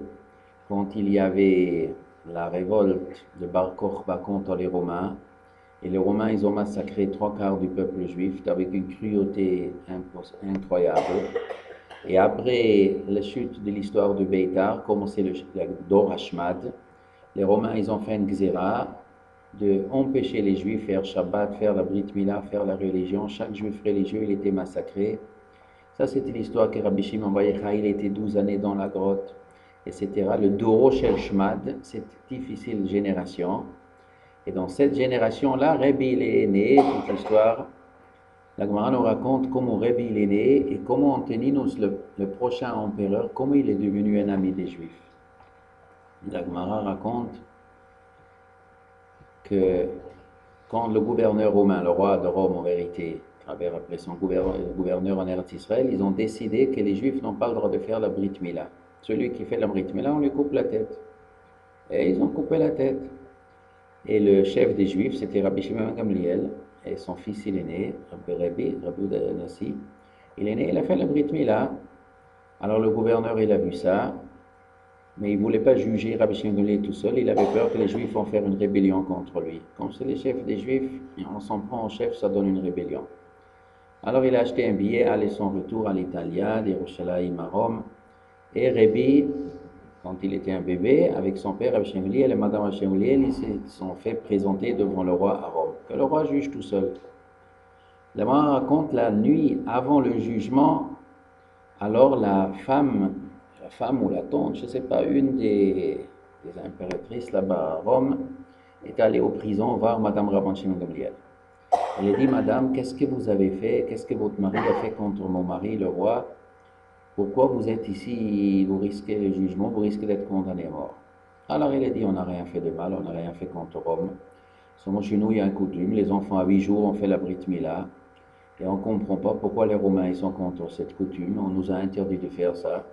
quand il y avait la révolte de Bar Kokhba contre les Romains. Et les Romains, ils ont massacré 3/4 du peuple juif avec une cruauté incroyable. Et après la chute de l'histoire de Beitar, commencé le Dor Hashmad, les Romains, ils ont fait une gzera de empêcher les Juifs de faire Shabbat, faire la Brit Mila, faire la religion. Chaque Juif religieux, il était massacré. Ça, c'était l'histoire que Rabbi Shimon Bar Yochai, il était 12 années dans la grotte, etc. Le Doro Shel Shmad, cette difficile génération. Et dans cette génération-là, Rabbi il est né, toute l'histoire. La Gemara nous raconte comment Rabbi il est né et comment Antoninus, le prochain empereur, comment il est devenu un ami des Juifs. La Gemara raconte que quand le gouverneur romain, le roi de Rome en vérité, travers après son gouverneur en Eretz Israël, ils ont décidé que les Juifs n'ont pas le droit de faire la Brit Mila. Celui qui fait la Brit Mila, on lui coupe la tête. Et ils ont coupé la tête. Et le chef des Juifs, c'était Rabbi Shimon Gamliel, et son fils, il est né, Rabbi Nassi. Il est né, il a fait la Brit Mila. Alors le gouverneur, il a vu ça, mais il ne voulait pas juger Rabbi Shimon Gamliel tout seul, il avait peur que les Juifs vont faire une rébellion contre lui. Comme c'est les chefs des Juifs, on s'en prend au chef, ça donne une rébellion. Alors il a acheté un billet, aller son retour à l'Italia, d'Yerushalayim à Rome, et Rabbi, quand il était un bébé, avec son père Rabbi Shimon Gamliel et Madame Rabbi Shimon Gamliel, ils se sont fait présenter devant le roi à Rome, que le roi juge tout seul. La Gemara raconte la nuit avant le jugement, alors la femme ou la tante, je ne sais pas, une des impératrices là-bas à Rome, est allée aux prisons voir Madame Rabbi Shimon Gamliel. Elle a dit, Madame, qu'est-ce que vous avez fait? Qu'est-ce que votre mari a fait contre mon mari, le roi? Pourquoi vous êtes ici? Vous risquez le jugement, vous risquez d'être condamné à mort. Alors elle a dit, on n'a rien fait de mal, on n'a rien fait contre Rome. Seulement chez nous, il y a un coutume, les enfants à 8 jours, on fait la Brit Mila. Et on ne comprend pas pourquoi les Romains ils sont contre cette coutume. On nous a interdit de faire ça.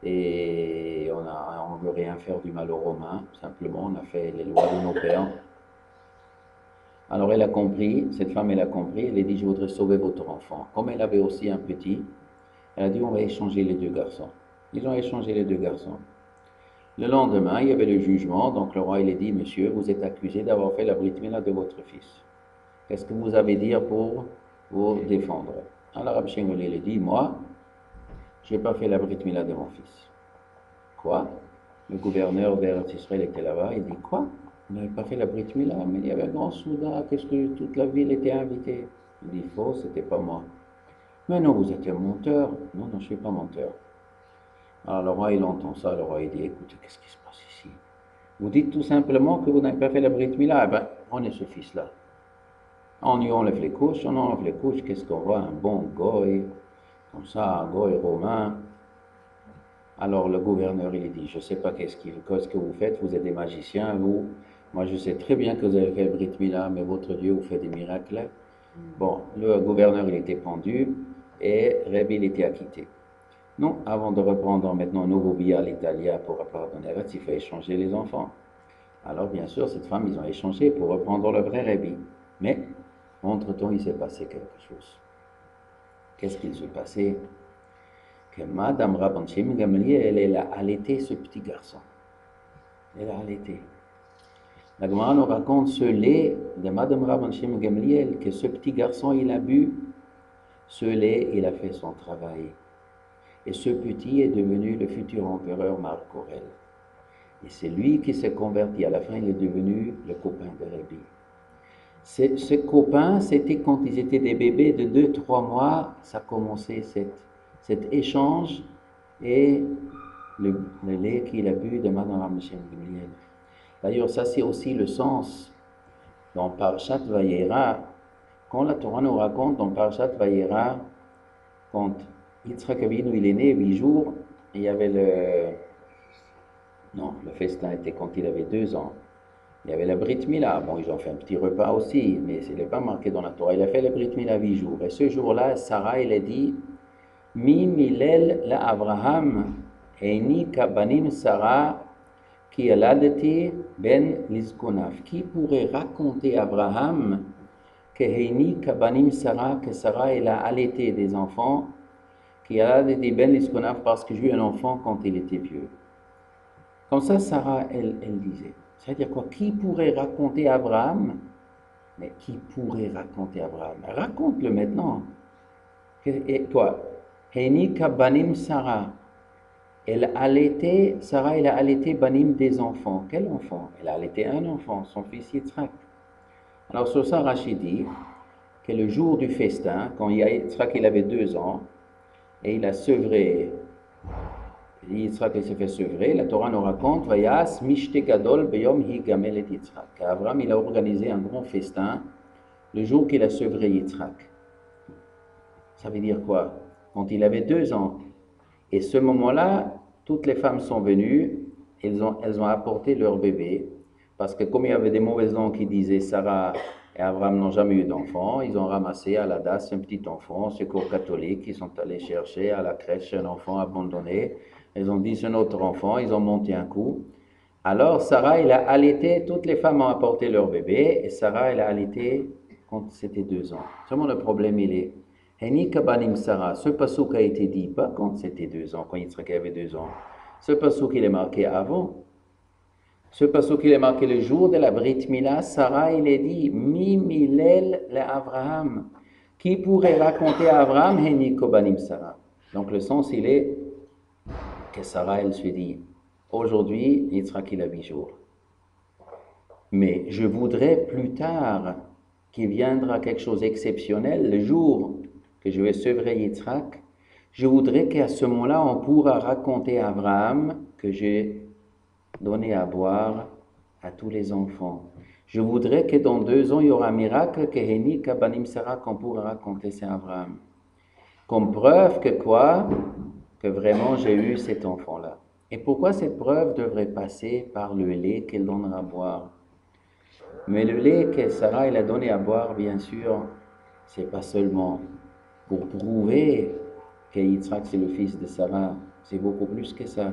Et on ne veut rien faire du mal aux Romains. Simplement, on a fait les lois de nos pères. Alors elle a compris, cette femme elle a compris, elle a dit, je voudrais sauver votre enfant. Comme elle avait aussi un petit, elle a dit, on va échanger les deux garçons. Ils ont échangé les deux garçons. Le lendemain, il y avait le jugement, donc le roi il a dit, monsieur, vous êtes accusé d'avoir fait la Brit Mila de votre fils. Qu'est-ce que vous avez à dire pour vous défendre? Alors Rabbi Shimon Gamliel a dit, moi, je n'ai pas fait la Brit Mila de mon fils. Quoi? Le gouverneur d'Eretz Israël était là-bas, il dit, quoi? Vous n'avez pas fait la Brit Mila? Mais il y avait un grand souda, qu'est-ce que toute la ville était invitée? Il dit, faux, c'était pas moi. Mais non, vous êtes un menteur. Non, non, je ne suis pas menteur. Alors le roi, il entend ça, le roi, il dit, écoutez, qu'est-ce qui se passe ici? Vous dites tout simplement que vous n'avez pas fait la Brit Mila. Eh bien, prenez ce fils-là. On y enlève les couches, on enlève les couches, qu'est-ce qu'on voit? Un bon goy, comme ça, un goy romain. Alors le gouverneur, il dit, je ne sais pas qu'est-ce que vous faites, vous êtes des magiciens, vous. Moi, je sais très bien que vous avez fait le Brit Mila, mais votre Dieu vous fait des miracles. Bon, le gouverneur, il était pendu et Rabbi, il était acquitté. Non, avant de reprendre maintenant un nouveau billet à l'Italia pour pardonner, il faut échanger les enfants. Alors, bien sûr, cette femme, ils ont échangé pour reprendre le vrai Rabbi. Mais, entre-temps, il s'est passé quelque chose. Qu'est-ce qu'il s'est passé? Que Madame Rabbi Shimon Gamliel, elle a allaité ce petit garçon. Elle a allaité. La Gemara nous raconte ce lait de Madame Rabbi Shimon Gamliel, que ce petit garçon, il a bu. Ce lait, il a fait son travail. Et ce petit est devenu le futur empereur Marc Aurèle. Et c'est lui qui s'est converti. À la fin, il est devenu le copain de Rabbi. Ce copain, c'était quand ils étaient des bébés de 2-3 mois, ça commençait cet échange et le lait qu'il a bu de Madame Rabbi Shimon Gamliel. D'ailleurs, ça c'est aussi le sens dans Parashat Vayera, quand la Torah nous raconte dans Parashat Vayera, quand Yitzhak Avinu il est né 8 jours, il y avait le festin était quand il avait 2 ans. Il y avait la Brit Mila. Bon, ils ont fait un petit repas aussi, mais ce n'est pas marqué dans la Torah. Il a fait la Brit Mila 8 jours. Et ce jour-là, Sarah, elle a dit, Mi milel la Abraham, Eini kabanim Sarah, qui aladati ben lizkonaf. Qui pourrait raconter à Abraham que Eini kabanim Sarah, que Sarah, elle a allaité des enfants, qui aladati ben lizkonaf, parce que j'ai eu un enfant quand il était vieux. Comme ça, Sarah, elle disait. C'est-à-dire quoi? Qui pourrait raconter à Abraham? Mais qui pourrait raconter à Abraham? Raconte-le maintenant. Et quoi? Henika banim Sarah. Sarah, elle a allaité banim des enfants. Quel enfant? Elle a allaité un enfant, son fils Yitzhak. Alors sur ça, Rachid dit que le jour du festin, quand Yitzhak il avait 2 ans, et il a sevré, Yitzhak il s'est fait sevrer, la Torah nous raconte, Vayas mishte gadol beyom hi gamel et Yitzhak. Abraham il a organisé un grand festin le jour qu'il a sevré Yitzhak. Ça veut dire quoi? Quand il avait 2 ans. Et ce moment-là, toutes les femmes sont venues, elles ont apporté leur bébé, parce que comme il y avait des mauvaises langues qui disaient Sarah et Abraham n'ont jamais eu d'enfant, ils ont ramassé à la DAS un petit enfant, secours catholique, ils sont allés chercher à la crèche un enfant abandonné, ils ont dit c'est notre enfant, ils ont monté un coup. Alors Sarah, elle a allaité, toutes les femmes ont apporté leur bébé, et Sarah, elle a allaité quand c'était 2 ans. Seulement le problème, il est, Heni kabanim Sarah, ce passouk a été dit pas quand c'était 2 ans, quand Yitzhak avait 2 ans. Ce passouk, il est marqué avant. Ce passouk, il est marqué le jour de la Brit Mila. Sarah, il est dit, Mi milel le Abraham. Qui pourrait raconter à Abraham, Heni kabanim Sarah? Donc le sens, il est que Sarah, elle se dit, aujourd'hui, Yitzhak, il a 8 jours. Mais je voudrais plus tard qu'il viendra quelque chose d'exceptionnel, le jour que je vais sevrer Yitzhak, je voudrais qu'à ce moment-là, on pourra raconter à Abraham que j'ai donné à boire à tous les enfants. Je voudrais que dans 2 ans, il y aura un miracle que Heni Kabanim Sarah qu'on pourra raconter à Abraham. Comme preuve que quoi? Que vraiment j'ai eu cet enfant-là. Et pourquoi cette preuve devrait passer par le lait qu'elle donnera à boire? Mais le lait que Sarah elle a donné à boire, bien sûr, c'est pas seulement pour prouver que Yitzhak c'est le fils de Sarah, c'est beaucoup plus que ça.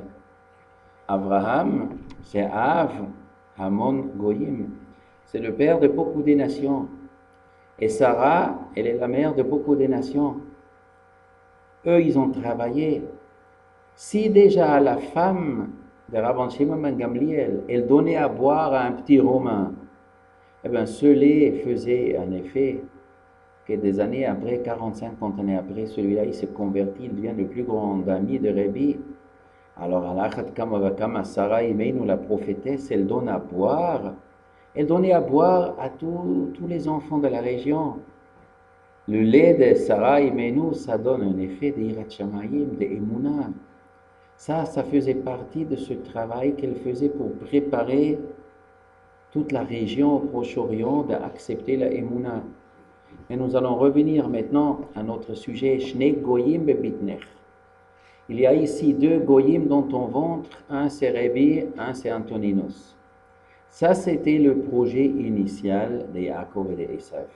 Abraham, c'est Av, Hamon Goyim, c'est le père de beaucoup des nations. Et Sarah, elle est la mère de beaucoup des nations. Eux, ils ont travaillé. Si déjà la femme de Rabban Shimon ben Gamliel, elle donnait à boire à un petit Romain, eh bien ce lait faisait un effet que des années après, 40-50 années après, celui-là, il se convertit, il devient le plus grand ami de Rabbi. Alors, Alachat Kamavakama, Sarah Imeinu, la prophétesse, elle donne à boire. Elle donnait à boire à tous les enfants de la région. Le lait de Sarah Imeinu, ça donne un effet d'Irat Shamayim, d'Emunah. Ça faisait partie de ce travail qu'elle faisait pour préparer toute la région au Proche-Orient d'accepter la Emunah. Et nous allons revenir maintenant à notre sujet, Shnei Goyim bebitnech. Il y a ici 2 Goyim dans ton ventre, un c'est Rabbi, un c'est Antoninos. Ça, c'était le projet initial de Yaakov et de Esav.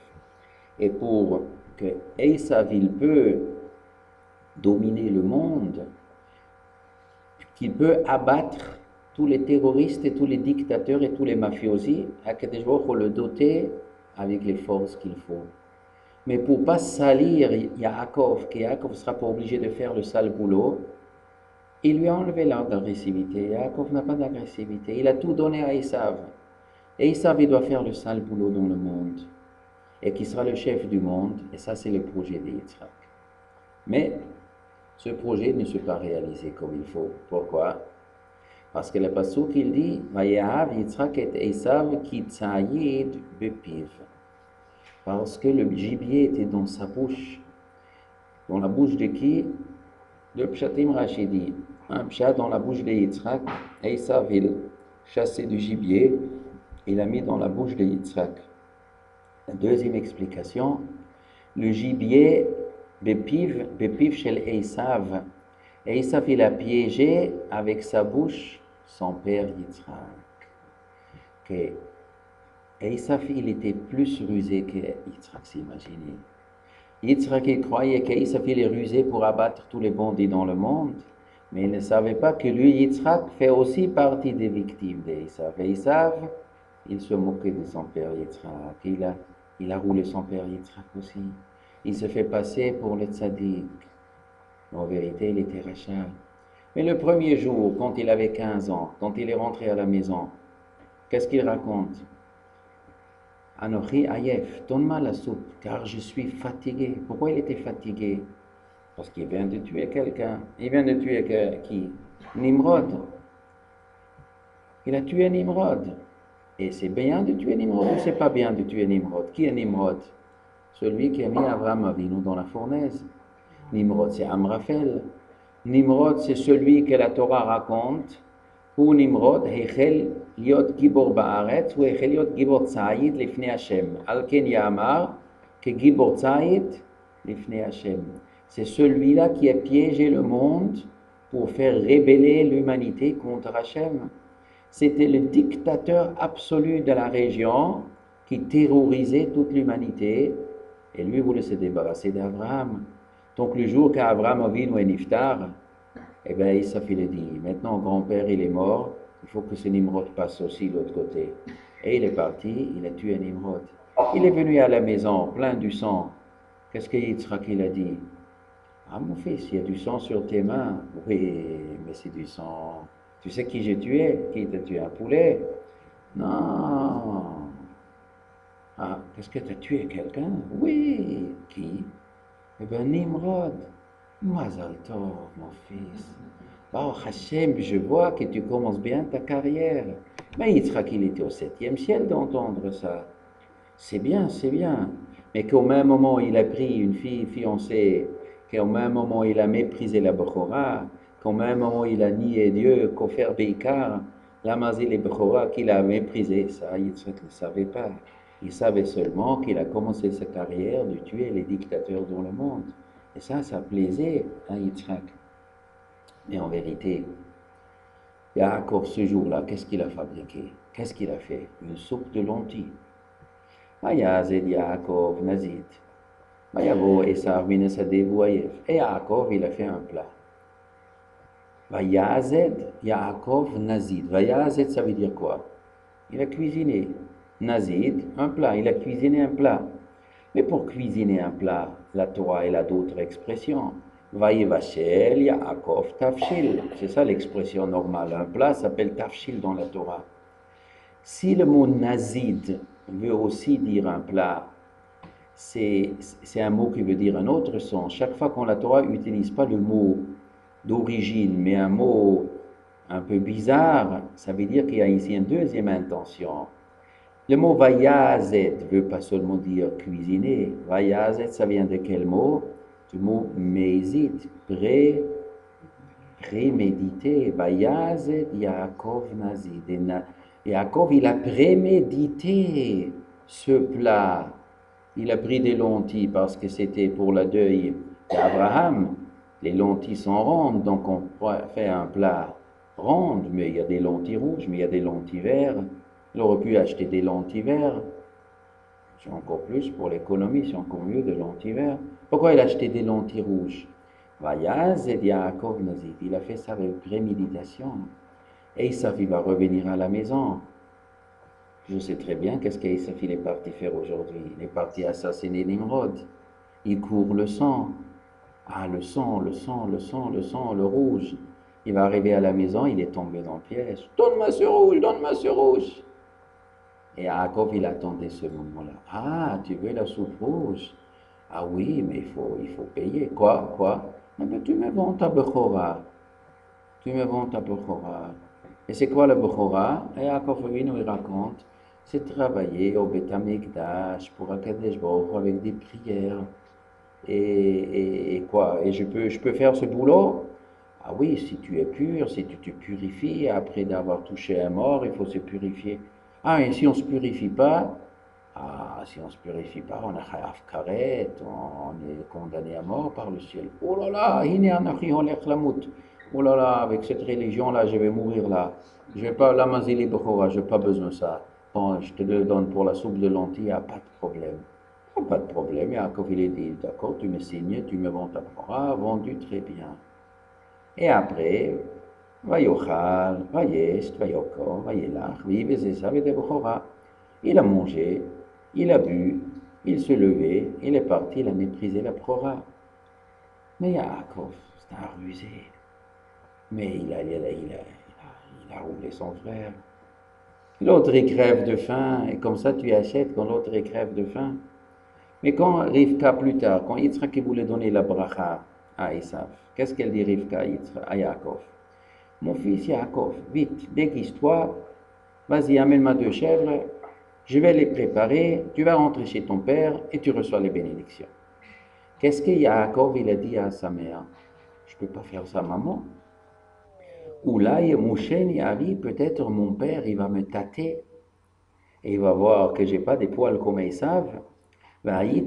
Et pour que Esav, il peut dominer le monde, qu'il peut abattre tous les terroristes et tous les dictateurs et tous les mafiosi, Akadosh Baruch Hu le doter avec les forces qu'il faut. Mais pour ne pas salir Yaakov, que Yaakov ne sera pas obligé de faire le sale boulot, il lui a enlevé l'agressivité. Yaakov n'a pas d'agressivité. Il a tout donné à Esav. Et Esav, il doit faire le sale boulot dans le monde. Et qui sera le chef du monde. Et ça, c'est le projet de Yitzhak. Mais ce projet ne s'est pas réalisé comme il faut. Pourquoi? Parce que le passouk, il dit « Vayahav Yitzhak et Esav ki tzayid bepiv » parce que le gibier était dans sa bouche. Dans la bouche de qui? De Pshatim Rachidi. Un pshat dans la bouche de Yitzhak. Esav, il chassait du gibier, il l'a mis dans la bouche de Yitzhak. La deuxième explication, le gibier, bepiv shel Esav. Esav, il a piégé avec sa bouche son père Yitzhak. Que Et Esav, il était plus rusé que Yitzhak s'imaginait. Yitzhak, il croyait qu'Esav, il est rusé pour abattre tous les bandits dans le monde, mais il ne savait pas que lui, Yitzhak, fait aussi partie des victimes d'Esav. Et Esav, il se moquait de son père Yitzhak. Il a roulé son père Yitzhak aussi. Il se fait passer pour le tzaddik. En vérité, il était rachat. Mais le premier jour, quand il avait 15 ans, quand il est rentré à la maison, qu'est-ce qu'il raconte? Anochi Ayef, donne-moi la soupe, car je suis fatigué. Pourquoi il était fatigué? Parce qu'il vient de tuer quelqu'un. Il vient de tuer qui? Nimrod. Il a tué Nimrod. Et c'est bien de tuer Nimrod ou c'est pas bien de tuer Nimrod? Qui est Nimrod? Celui qui a mis Abraham Avinu dans la fournaise. Nimrod, c'est Amraphel. Nimrod, c'est celui que la Torah raconte. Ou Nimrod, Hechel liot gibor ba'aretz, ou Hechel liot gibor tzayit lifnei Hashem. Al-ken yamar, que gibor tzayit lifnei Hashem. C'est celui-là qui a piégé le monde pour faire rébeller l'humanité contre Hashem. C'était le dictateur absolu de la région qui terrorisait toute l'humanité. Et lui voulait se débarrasser d'Abraham. Donc le jour qu'Abraham Avinu est niftar, eh bien Esav il a dit, maintenant grand-père il est mort, il faut que ce Nimrod passe aussi de l'autre côté. Et il est parti, il a tué Nimrod. Il est venu à la maison, plein du sang. Qu'est-ce que Yitzhak il a dit? Ah mon fils, il y a du sang sur tes mains. Oui, mais c'est du sang. Tu sais qui j'ai tué? Qui t'a tué? Un poulet? Non. Ah, qu'est-ce que tu as tué quelqu'un? Oui. Qui? Eh bien, Nimrod. Mazal tov, mon fils. Oh, Hachem, je vois que tu commences bien ta carrière. Mais Yitzhak, il était au 7e ciel d'entendre ça. C'est bien, c'est bien. Mais qu'au même moment, il a pris une fille fiancée, qu'au même moment, il a méprisé la Bechora, qu'au même moment, il a nié Dieu, qu'offert Beikar, l'Amazil et Bechora, qu'il a méprisé. Ça, Yitzhak ne savait pas. Il savait seulement qu'il a commencé sa carrière de tuer les dictateurs dans le monde. Et ça plaisait à Yitzhak. Mais en vérité, Yaakov, ce jour-là, qu'est-ce qu'il a fabriqué? Qu'est-ce qu'il a fait? Une soupe de lentilles. Vayazed Yaakov Nazid. Vayavo Esav Minesadev Ayev. Et Yaakov, il a fait un plat. Vayazed Yaakov Nazid. Vayazed, ça veut dire quoi? Il a cuisiné. Nazid, un plat. Il a cuisiné un plat. Mais pour cuisiner un plat, la Torah, elle a d'autres expressions. Vayevachel Yaakov Tafshil. C'est ça l'expression normale. Un plat s'appelle Tafshil dans la Torah. Si le mot Nazid veut aussi dire un plat, c'est un mot qui veut dire un autre sens. Chaque fois qu'on la Torah n'utilise pas le mot d'origine, mais un mot un peu bizarre, ça veut dire qu'il y a ici une deuxième intention. Le mot vayazet ne veut pas seulement dire cuisiner. Vayazet, ça vient de quel mot? Du mot mézit, prémédité. Vayazet Yaakov Nazid. Yaakov, il a prémédité ce plat. Il a pris des lentilles parce que c'était pour le deuil d'Abraham. Les lentilles sont rondes, donc on fait un plat rond, mais il y a des lentilles rouges, mais il y a des lentilles vertes. Il aurait pu acheter des lentilles vertes. C'est encore plus pour l'économie, c'est encore mieux de lentilles vertes. Pourquoi il a acheté des lentilles rouges? Vayazed Yaakov Nazid. Il a fait ça avec préméditation. Et Esav, il va revenir à la maison. Je sais très bien qu'est-ce qu'Esav il est parti faire aujourd'hui. Il est parti assassiner Nimrod. Il court le sang. Ah, le sang, le rouge. Il va arriver à la maison, il est tombé dans le piège. Donne-moi ce rouge, donne-moi ce rouge. Et Yaakov, il attendait ce moment-là. Ah, tu veux la soupe rouge? Ah oui, mais il faut payer. Quoi? Mais tu me vends ta Bechora. Tu me vends ta Bechora. Et c'est quoi la Bechora? Et Yaakov Avinu, il raconte, c'est travailler au Beth Amikdash pour Akadosh Baruch Hu avec des prières. Et quoi? Et je peux faire ce boulot? Ah oui, si tu es pur, si tu te purifies, après d'avoir touché un mort, il faut se purifier. Ah, et si on ne se purifie pas? Ah, si on ne se purifie pas, on a khayaf karet, on est condamné à mort par le ciel. Oh là là, oh là là, avec cette religion-là, je vais mourir là. Je vais pas, la mazili bechora, je n'ai pas besoin de ça. Bon, je te le donne pour la soupe de lentilles, il n'y a pas de problème. Pas de problème. Yaakov, il a dit, d'accord, tu me signes, tu me vends ta Torah, vendu très bien. Et après, Vayochal, Vayest, Vayokor, Vayelach, Vives Esav et Bechora. Il a mangé, il a bu, il se levait, il est parti, il a méprisé la Torah. Mais Yaakov, c'est un rusé. Mais il a roulé son frère. L'autre, il crève de faim, et comme ça, tu achètes quand l'autre, il crève de faim. Mais quand Rivka, plus tard, quand Yitzhak voulait donner la bracha à Esav, qu'est-ce qu'elle dit Rivka à Yaakov? Mon fils Yaakov, vite, déguise-toi, vas-y, amène-moi 2 chèvres, je vais les préparer, tu vas rentrer chez ton père et tu reçois les bénédictions. Qu'est-ce que Yaakov, il a dit à sa mère? Je ne peux pas faire ça, maman. Ou là, Moshe Yavi, peut-être mon père, il va me tâter et il va voir que j'ai pas des poils comme Esav. Et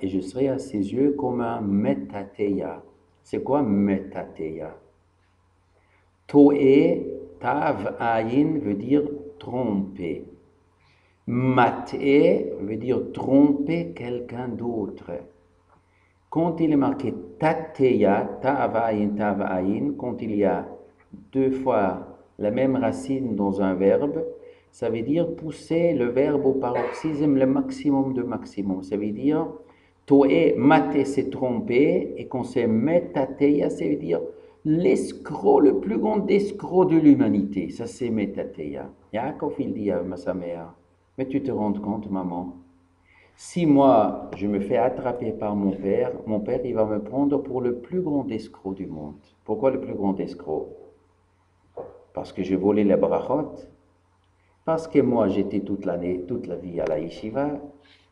je serai à ses yeux comme un metateya. C'est quoi metateya? Toé, tav, ayin veut dire tromper. Maté veut dire tromper quelqu'un d'autre. Quand il est marqué tateya, tav, ayin, quand il y a 2 fois la même racine dans un verbe, ça veut dire pousser le verbe au paroxysme, le maximum de maximum. Ça veut dire toé, maté, c'est tromper, et quand c'est metateya, ça veut dire l'escroc, le plus grand escroc de l'humanité. Ça, c'est metateya. Yaakov, il dit à sa mère, mais tu te rends compte, maman, si moi, je me fais attraper par mon père, il va me prendre pour le plus grand escroc du monde. Pourquoi le plus grand escroc? Parce que j'ai volé les brachot. Parce que moi, j'étais toute la vie à la yeshiva.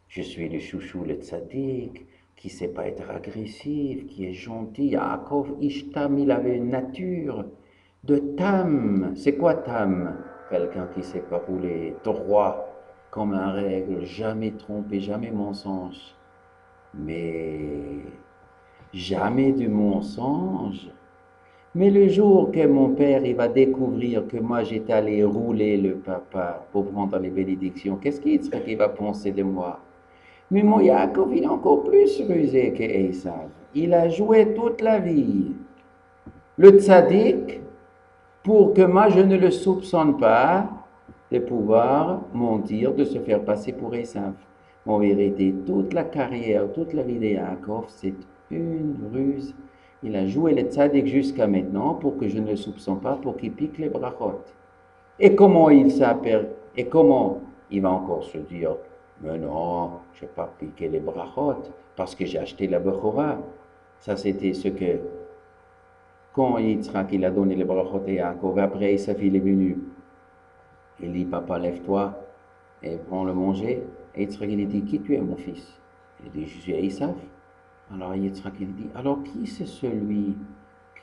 Je suis le chouchou, le tzaddik, qui ne sait pas être agressif, qui est gentil. Yaakov Ishtam, il avait une nature de tam. C'est quoi tam? Quelqu'un qui ne sait pas rouler droit, comme un règle, jamais trompé, jamais mensonge. Mais jamais de mensonge. Mais le jour que mon père il va découvrir que moi j'étais allé rouler le papa pour prendre les bénédictions, qu'est-ce qu'il va penser de moi? Mais mon Yaakov, il est encore plus rusé que Esav. Il a joué toute la vie le tzaddik pour que moi je ne le soupçonne pas de pouvoir mentir, de se faire passer pour Esav. En vérité, toute la carrière, toute la vie de Yaakov, c'est une ruse. Il a joué le tzaddik jusqu'à maintenant pour que je ne le soupçonne pas, pour qu'il pique les brachot. Et comment il s'appelle? Et comment il va encore se dire, mais non, je n'ai pas piqué les brachot parce que j'ai acheté la bechora. Ça, c'était ce que, quand Yitzhak il a donné les brachot à Yaakov, après sa fille est venue. Il dit, papa, lève-toi et prends le manger. Et Yitzhak il dit, qui tu es, mon fils? Il dit, je suis Esav. Alors Yitzhak il dit, alors qui c'est celui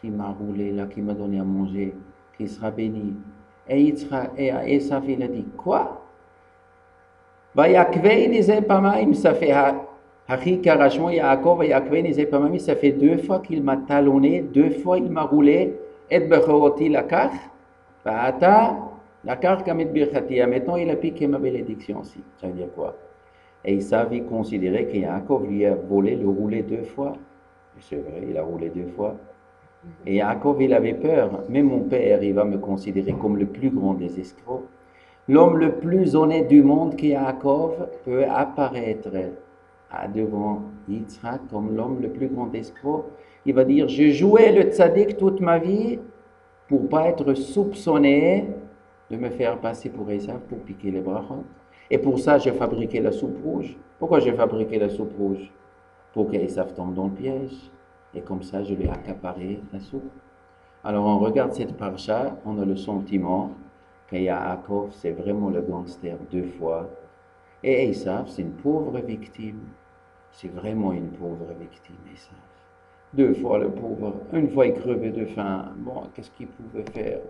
qui m'a roulé là, qui m'a donné à manger, qui sera béni? Et Esav il a dit, quoi? Ça fait ça fait 2 fois qu'il m'a talonné, 2 fois il m'a roulé. Et bechoroti lakach, va'ata lakach kamet birchati. Maintenant il a piqué ma bénédiction aussi. Ça veut dire quoi? Et Esav il considérait que Yaakov lui a volé le roulé 2 fois. C'est vrai, il a roulé 2 fois. Et Yaakov il avait peur. Mais mon père il va me considérer comme le plus grand des escrocs. L'homme le plus honnête du monde qui est Yaakov peut apparaître devant Yitzhak comme l'homme le plus grand escroc. Il va dire, je jouais le tzaddik toute ma vie pour pas être soupçonné de me faire passer pour Esav pour piquer les brachot. Et pour ça, j'ai fabriqué la soupe rouge. Pourquoi j'ai fabriqué la soupe rouge? Pour qu'Esav tombe dans le piège. Et comme ça, je lui ai accaparé la soupe. Alors, on regarde cette parcha, on a le sentiment que Yaakov, c'est vraiment le gangster 2 fois. Et Esav, c'est une pauvre victime. C'est vraiment une pauvre victime, Esav. 2 fois le pauvre. Une fois, il crevait de faim. Bon, qu'est-ce qu'il pouvait faire?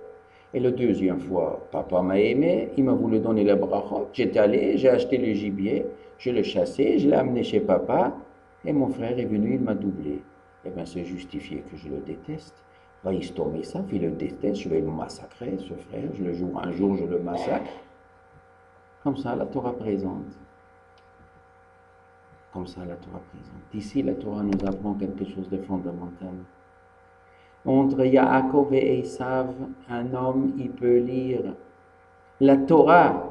Et la 2e fois, papa m'a aimé, il m'a voulu donner la brachot. J'étais allé, j'ai acheté le gibier, je l'ai chassé, je l'ai amené chez papa. Et mon frère est venu, il m'a doublé. Eh bien, c'est justifié que je le déteste. Vaïstom Esav, il le déteste, je vais le massacrer, ce frère, un jour je le massacre. Comme ça, la Torah présente. Comme ça, la Torah présente. Ici, la Torah nous apprend quelque chose de fondamental. Entre Yaakov et Esav, un homme, il peut lire la Torah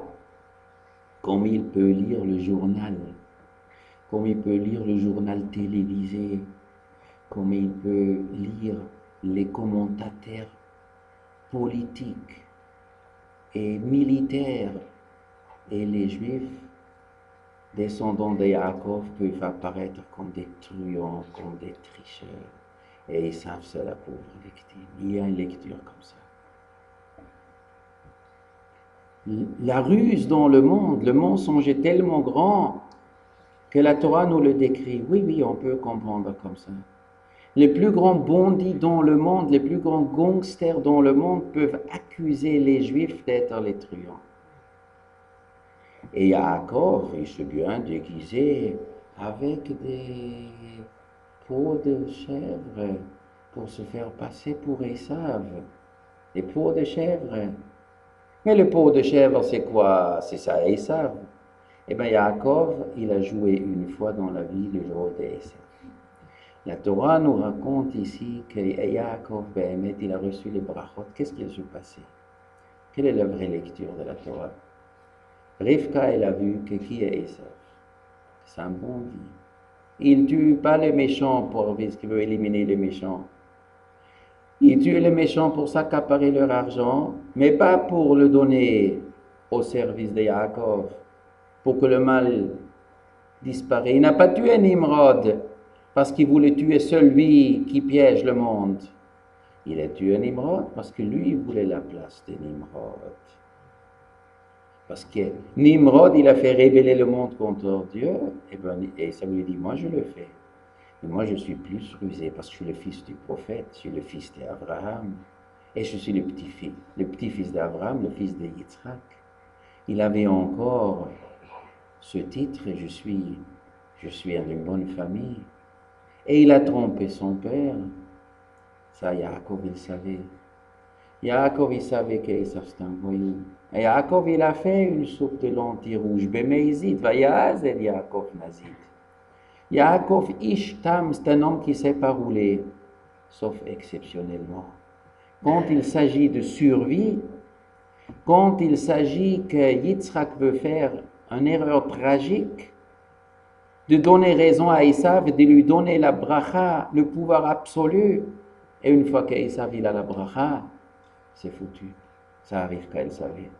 comme il peut lire le journal, comme il peut lire le journal télévisé, comme il peut lire les commentateurs politiques et militaires. Et les Juifs, descendants de Yaakov, peuvent apparaître comme des truands, comme des tricheurs. Et ils savent, c'est la pauvre victime. Il y a une lecture comme ça. La ruse dans le mensonge est tellement grand que la Torah nous le décrit. Oui, oui, on peut comprendre comme ça. Les plus grands bandits dans le monde, les plus grands gangsters dans le monde peuvent accuser les Juifs d'être les truands. Et Yaakov, il se bien déguisé avec des peaux de chèvre pour se faire passer pour Esav. Des peaux de chèvre. Mais le peau de chèvre, c'est quoi? C'est ça, Esav. Eh bien, Yaakov, il a joué une fois dans la vie le rôle d'Esav. La Torah nous raconte ici que Yaakov, il a reçu les brachot. Qu'est-ce qui s'est passé? Quelle est la vraie lecture de la Torah? Rivka, elle a vu que qui est Esav? C'est un bon vie. Il ne tue pas les méchants parce qu'il veut éliminer les méchants. Il tue les méchants pour s'accaparer leur argent, mais pas pour le donner au service de Yaakov, pour que le mal disparaisse. Il n'a pas tué Nimrod parce qu'il voulait tuer celui qui piège le monde. Il a tué Nimrod parce que lui voulait la place de Nimrod. Parce que Nimrod, il a fait rébeller le monde contre Dieu, et ça lui dit, moi je le fais. Mais moi je suis plus rusé parce que je suis le fils du prophète, je suis le fils d'Abraham, et je suis le petit-fils d'Abraham, le fils de Yitzhak. Il avait encore ce titre, je suis d'une bonne famille. Et il a trompé son père. Ça, Yaakov, il savait. Yaakov, il savait qu'Esav, c'est un voyou. Et Yaakov, il a fait une soupe de lentilles rouges. Bemeizid, vayazed Yaakov nazid. Yaakov Ishtam, c'est un homme qui ne sait pas rouler, sauf exceptionnellement. Quand il s'agit de survie, quand il s'agit que Yitzhak veut faire une erreur tragique, de donner raison à Esav, de lui donner la bracha, le pouvoir absolu, et une fois qu'Esav il a la bracha, c'est foutu. Ça arrive qu'elle savait.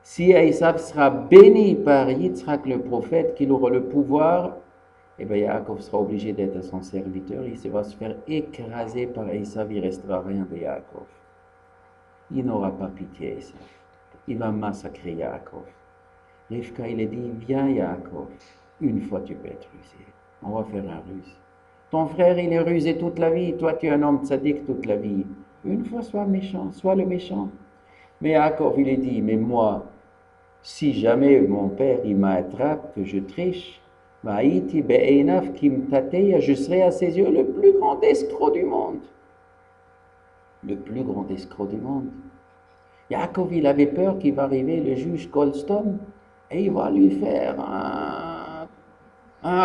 Si Esav sera béni par Yitzhak le prophète, qu'il aura le pouvoir, eh bien Yaakov sera obligé d'être son serviteur, il va se faire écraser par Esav, il ne restera rien de Yaakov. Il n'aura pas pitié Esav. Il va massacrer Yaakov. Rivka, il a dit, viens Yaakov, une fois tu peux être rusé. On va faire un ruse. Ton frère, il est rusé toute la vie, toi tu es un homme tzaddik toute la vie. Une fois, sois méchant, sois le méchant. Mais Yaakov, il a dit, mais moi, si jamais mon père, il m'attrape, que je triche, je serai à ses yeux le plus grand escroc du monde. Le plus grand escroc du monde. Yaakov, il avait peur qu'il va arriver le juge Goldstone et il va lui faire un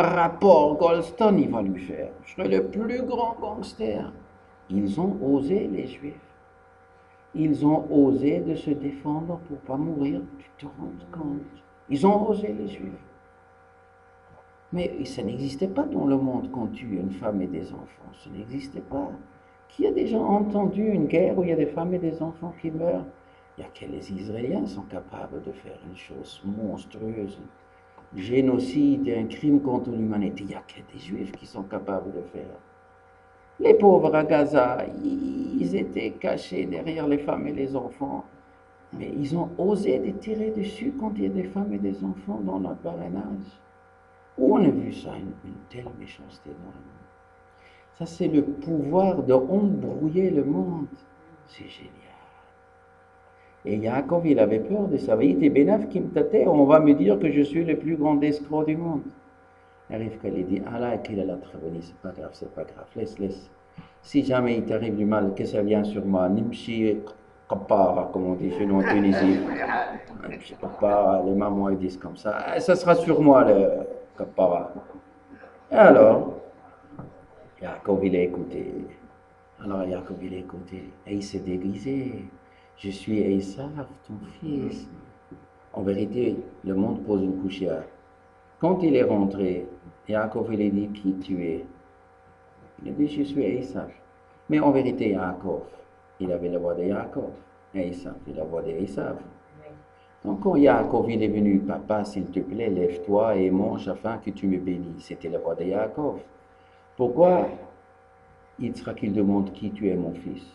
rapport. Goldstone, il va lui faire. Je serai le plus grand gangster. Ils ont osé, les Juifs. Ils ont osé de se défendre pour ne pas mourir. Tu te rends compte? Ils ont osé, les Juifs. Mais ça n'existait pas dans le monde qu'on tue une femme et des enfants. Ça n'existait pas. Qui a déjà entendu une guerre où il y a des femmes et des enfants qui meurent? Il n'y a que les Israéliens sont capables de faire une chose monstrueuse. Génocide et un crime contre l'humanité. Il n'y a que des Juifs qui sont capables de faire. Les pauvres à Gaza, ils étaient cachés derrière les femmes et les enfants. Mais ils ont osé de tirer dessus quand il y a des femmes et des enfants dans notre parrainage. Où on a vu ça, une telle méchanceté dans le monde? Ça, c'est le pouvoir d'embrouiller le monde. C'est génial. Et Yaakov, il avait peur de ça. On va me dire que je suis le plus grand escroc du monde. Il arrive qu'elle dit, ah là, qu'il a la traversée, c'est pas grave, laisse. Si jamais il t'arrive du mal, que ça vient sur moi, Nimshi Kapara, comme on dit chez nous en Tunisie. Nimshi Kapara, les mamans ils disent comme ça. Ça sera sur moi le Kapara. Et alors, Jacob il a écouté. Alors Jacob il a écouté. Et il s'est déguisé. Je suis Esav, ton fils. En vérité, le monde pose une couchière. Quand il est rentré, Jacob il a dit qui tu es. Il a dit je suis Esav. Mais en vérité, Jacob, il avait la voix de Jacob. Et Esav, il a la voix de Esav. Donc quand Jacob il est venu, papa, s'il te plaît, lève-toi et mange afin que tu me bénisses. C'était la voix de Jacob. Pourquoi Yitzhak il demande qui tu es mon fils?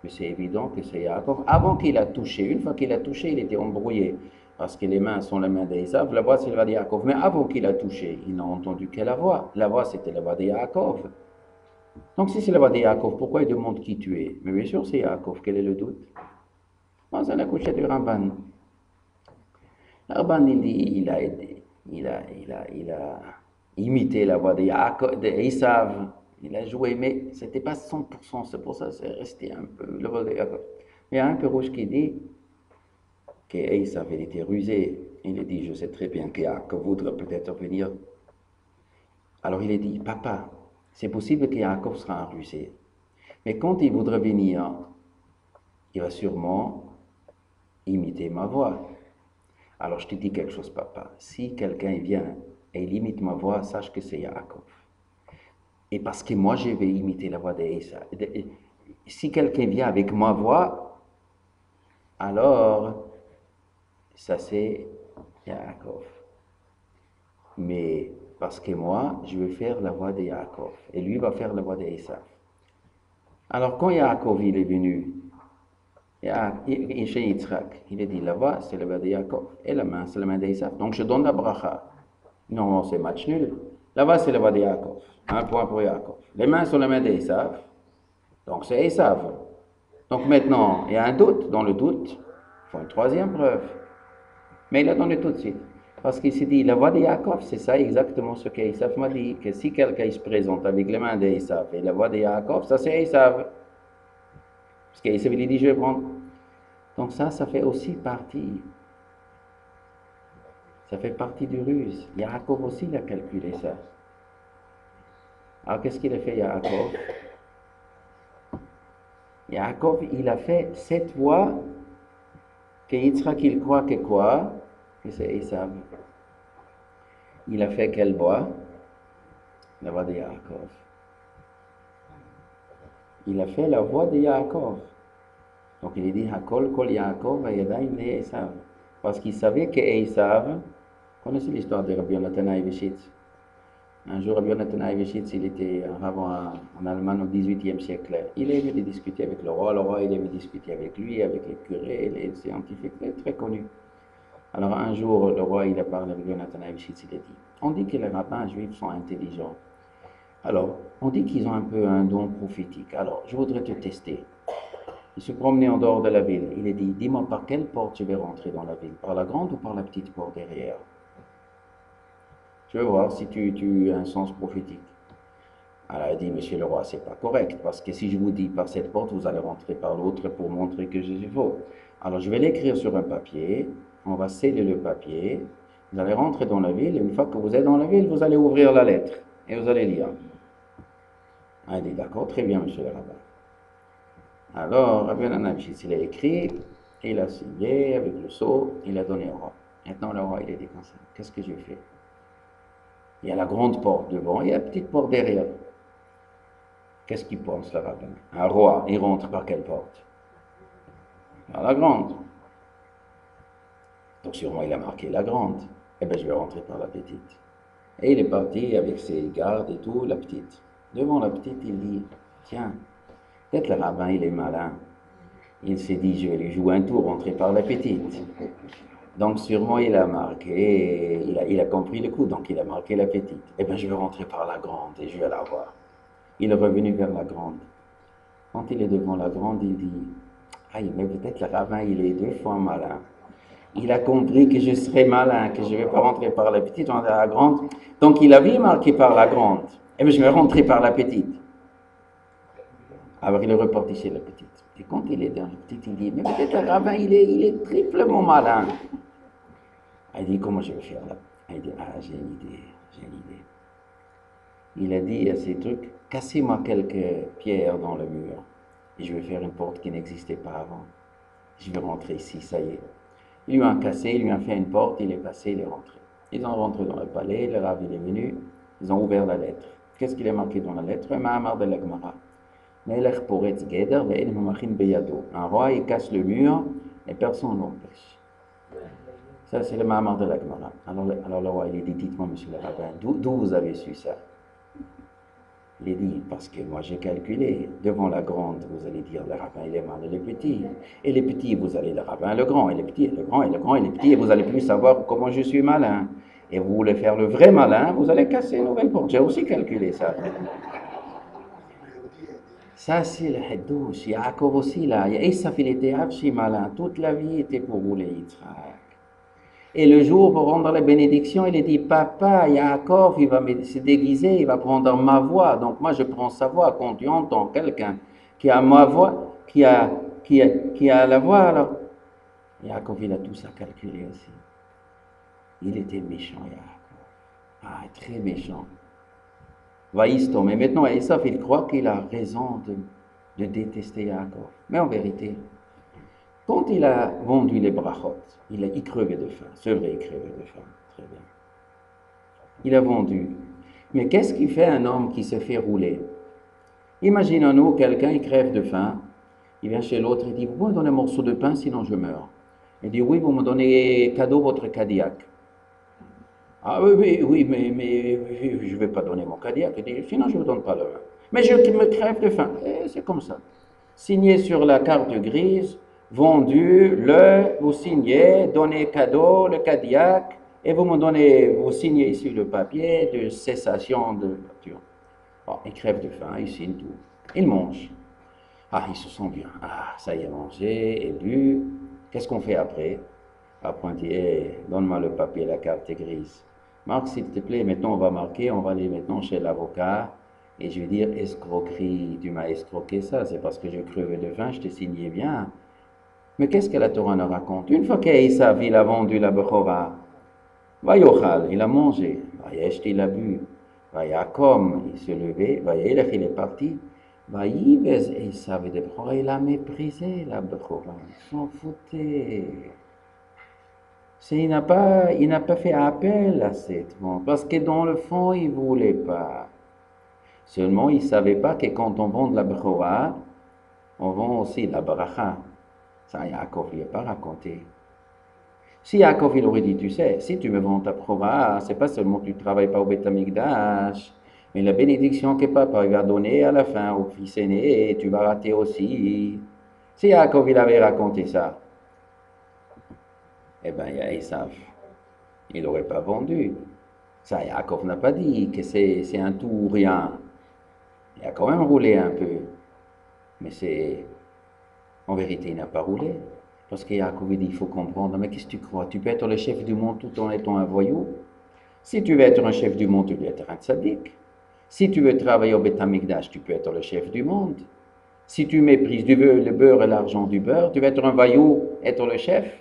Mais c'est évident que c'est Jacob. Avant qu'il a touché, une fois qu'il a touché, il était embrouillé. Parce que les mains sont les mains d'Esav, la voix c'est la voix de Jacob. Mais avant qu'il a touché, il n'a entendu que la voix. La voix c'était la voix de Jacob. Donc si c'est la voix de Jacob, pourquoi il demande qui tu es? Mais bien sûr c'est Jacob, quel est le doute? Dans un accouché du Ramban. Le Ramban il dit, il a imité la voix de Jacob, de Esav. Il a joué, mais c'était pas 100%, c'est pour ça que c'est resté un peu le vol de Jacob. Il y a un peu rouge qui dit qu'Esav il était rusé. Il a dit, je sais très bien que Jacob voudrait peut-être venir. Alors il a dit, papa, c'est possible que Jacob sera un rusé. Mais quand il voudra venir, il va sûrement imiter ma voix. Alors je te dis quelque chose, papa. Si quelqu'un vient et il imite ma voix, sache que c'est Jacob. Et parce que moi, je vais imiter la voix d'Esav. Si quelqu'un vient avec ma voix, alors ça c'est Jacob. Mais parce que moi, je vais faire la voix de Jacob. Et lui va faire la voix d'Esav. Alors quand Jacob il est venu, chez Yitzhak, il a dit la voix c'est la voix de Jacob. Et la main c'est la main d'Esav. Donc je donne la bracha. Non, c'est match nul. La voix c'est la voix de Jacob. Un point pour Jacob. Les mains sont les mains d'Esav. Donc c'est Esav. Donc maintenant, il y a un doute. Dans le doute, il faut une troisième preuve. Mais il a donné tout de suite. Parce qu'il s'est dit, la voix de Jacob, c'est ça exactement ce qu'Esav m'a dit. Que si quelqu'un se présente avec les mains d'Esav et la voix de Jacob, ça c'est Esav. Parce qu'Esav il dit, je vais prendre. Donc ça fait aussi partie. Ça fait partie du ruse. Jacob aussi, il a calculé ça. Alors, qu'est-ce qu'il a fait, Jacob? Jacob, il a fait cette voix que Yitzhak, il croit que quoi? Que c'est Esav. Il a fait quelle voix? La voix de Jacob. Il a fait la voix de Jacob. Donc, il a dit, Hakol kol Jacob vayadayim le Esav. Parce qu'il savait que Esav, connaissez l'histoire de Rabbi Yonatan Eiveshitz. Un jour, Rabbi Yonatan Eiveshitz, il était en Allemagne au XVIIIe siècle. Il aimait discuter avec le roi il aimait discuter avec lui, avec les curés, les scientifiques, très, très connus. Alors un jour, le roi, il a parlé avec Yonatan Eiveshitz, il a dit, on dit que les rabbins juifs sont intelligents. Alors, on dit qu'ils ont un peu un don prophétique. Alors, je voudrais te tester. Il se promenait en dehors de la ville. Il a dit, dis-moi par quelle porte je vais rentrer dans la ville, par la grande ou par la petite porte derrière? Je veux voir si tu as un sens prophétique. Alors il a dit, monsieur le roi, c'est pas correct, parce que si je vous dis par cette porte, vous allez rentrer par l'autre pour montrer que je suis faux. Alors je vais l'écrire sur un papier, on va sceller le papier, vous allez rentrer dans la ville, et une fois que vous êtes dans la ville, vous allez ouvrir la lettre, et vous allez lire. Il a dit, d'accord, très bien, monsieur le rabbin. Alors, Rabbi Yonatan Eiveshitz, il a écrit, il a signé avec le sceau, il a donné au roi. Maintenant, le roi, il a dit comme ça, qu'est-ce que je fais? Il y a la grande porte devant, il y a la petite porte derrière. Qu'est-ce qu'il pense, le rabbin? Un roi, il rentre par quelle porte? Par la grande. Donc sûrement, il a marqué la grande. Eh bien, je vais rentrer par la petite. Et il est parti avec ses gardes et tout, la petite. Devant la petite, il dit, tiens, peut-être le rabbin, il est malin. Il s'est dit, je vais lui jouer un tour, rentrer par la petite. Donc sûrement il a marqué, il a compris le coup, donc il a marqué la petite. Eh bien je vais rentrer par la grande et je vais la voir. Il est revenu vers la grande. Quand il est devant la grande, il dit, aïe, mais peut-être le rabbin, il est 2 fois malin. Il a compris que je serais malin, que je ne vais pas rentrer par la petite, je vais rentrer par la grande. Donc il avait marqué par la grande. Eh bien je vais rentrer par la petite. Alors il est reparti chez la petite. Et quand il est dans la petite, il dit, mais peut-être le rabbin, il est triplement malin. Elle dit, comment je vais faire là? Elle dit, ah, j'ai une idée, j'ai une idée. Il a dit à ces trucs, cassez-moi quelques pierres dans le mur. Et je vais faire une porte qui n'existait pas avant. Je vais rentrer ici, ça y est. Ils lui ont cassé, ils lui ont fait une porte, il est passé, il est rentré. Ils ont rentré dans le palais, le rabbin est venu, ils ont ouvert la lettre. Qu'est-ce qu'il est marqué dans la lettre? Un ma'amar de la Gemara. Un roi, il casse le mur et personne n'empêche. Ça, c'est le ma'amar de la Gemara. Alors le roi, il dit, dites-moi, monsieur le rabbin, d'où vous avez su ça? Il est dit, parce que moi j'ai calculé, devant la grande, vous allez dire, le rabbin, il est mal, et le petit. Et les petits, vous allez, le rabbin, le grand, et les petits, le grand, et le grand, et les petits, et vous allez plus savoir comment je suis malin. Et vous voulez faire le vrai malin, vous allez casser une nouvelle porte. J'ai aussi calculé ça. Ça, c'est le Haddouch. Yaakov aussi, là. Esav, il était archi malin. Toute la vie était pour rouler Yitzhak. Et le jour pour rendre la bénédiction, il a dit, papa, Yaakov, il va se déguiser, il va prendre ma voix. Donc moi, je prends sa voix. Quand tu entends quelqu'un qui a ma voix, qui a la voix, alors, Yaakov, il a tout ça calculé aussi. Il était méchant, Yaakov. Ah, très méchant. Vaïsto, mais maintenant, Esav, il croit qu'il a raison de détester Yaakov. Mais en vérité, quand il a vendu les brachot, il crevait de faim. C'est vrai, il crevait de faim. Très bien. Il a vendu. Mais qu'est-ce qui fait un homme qui se fait rouler? Imaginons-nous, quelqu'un, il crève de faim. Il vient chez l'autre, il dit, vous pouvez me donner un morceau de pain, sinon je meurs. Il dit, oui, vous me donnez cadeau votre Cadillac. Ah oui, mais je ne vais pas donner mon Cadillac. Il dit, sinon je ne vous donne pas le vin. Mais je me crève de faim. Et c'est comme ça. Signé sur la carte grise, vendu, vous signez, donnez cadeau, le Cadillac, et vous signez ici le papier de cessation de voiture. Bon, il crève de faim, il signe tout. Il mange. Ah, il se sent bien. Ah, ça y est, mangé et bu. Qu'est-ce qu'on fait après? Apprenti, donne-moi le papier, la carte est grise. Marc, s'il te plaît, maintenant on va marquer, on va aller maintenant chez l'avocat, et je vais dire, escroquerie, tu m'as escroqué ça, c'est parce que je crevais de faim, je t'ai signé bien. Mais qu'est-ce que la Torah nous raconte? Une fois qu'Esav, il a vendu la Bechora, Vayochal, il a mangé, Vayesh, il a bu, Vayakom, il s'est levé, Vayelech, il est parti, Vayivez, Esav, et de Bechora, il a méprisé la Bechora, il s'en foutait. Il n'a pas fait appel à cette vente, parce que dans le fond, il ne voulait pas. Seulement, il ne savait pas que quand on vend de la Bechora, on vend aussi de la Bracha. Ça, Yaakov, il n'a pas raconté. Si Yaakov, il aurait dit, tu sais, si tu me vends ta Bechora, c'est pas seulement que tu ne travailles pas au Beth Amikdash, mais la bénédiction que papa va donner à la fin au fils aîné, tu vas rater aussi. Si Yaakov, il avait raconté ça, eh bien, Esav, il n'aurait pas vendu. Ça, Yaakov n'a pas dit que c'est un tout ou rien. Il a quand même roulé un peu. Mais en vérité, il n'a pas roulé. Parce que Yaakov dit, il faut comprendre, mais qu'est-ce que tu crois? Tu peux être le chef du monde tout en étant un voyou? Si tu veux être un chef du monde, tu dois être un tzaddik. Si tu veux travailler au Beth Amikdash, tu peux être le chef du monde. Si tu méprises le beurre et l'argent du beurre, tu vas être un voyou, être le chef.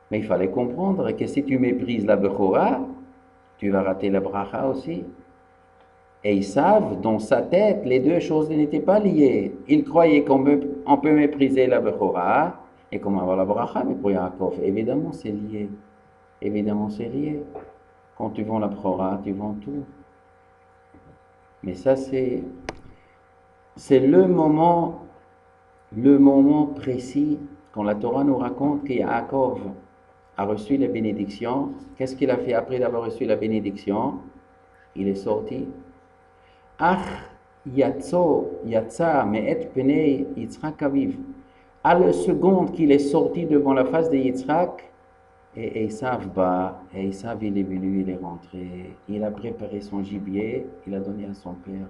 Mais il fallait comprendre que si tu méprises la Bechora, tu vas rater la Bracha aussi. Et ils savent, dans sa tête, les deux choses n'étaient pas liées. Il croyait qu'on peut mépriser la Bechora et qu'on va avoir la Bracha, mais pour Yaakov, évidemment, c'est lié. Évidemment, c'est lié. Quand tu vends la Bechora, tu vends tout. Mais ça, c'est le moment précis quand la Torah nous raconte que Yaakov a reçu la bénédiction. Qu'est-ce qu'il a fait après d'avoir reçu la bénédiction? Il est sorti. Ach yatsa me'et penei Yitzhak aviv. À la seconde qu'il est sorti devant la face de Yitzhak, et Esav il est venu, il est rentré, il a préparé son gibier, il a donné à son père.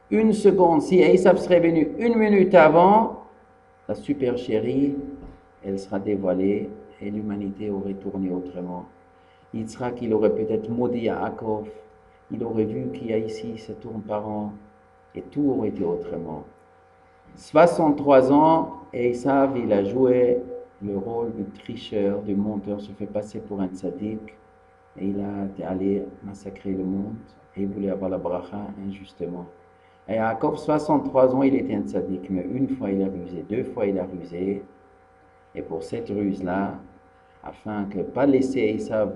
Une seconde, si Esav serait venu une minute avant, la super chérie, elle sera dévoilée, et l'humanité aurait tourné autrement. Yitzhak, il aurait peut-être maudit Yaakov, il aurait vu qu'il y a ici, ça tourne par an, et tout aurait été autrement. 63 ans, Esav, il a joué le rôle de tricheur, de menteur, se fait passer pour un tzaddik, et il a allé massacrer le monde, et il voulait avoir la bracha injustement. Et Yaakov, 63 ans, il était un tzaddik, mais une fois il a rusé, deux fois il a rusé, et pour cette ruse-là, afin que pas laisser Esav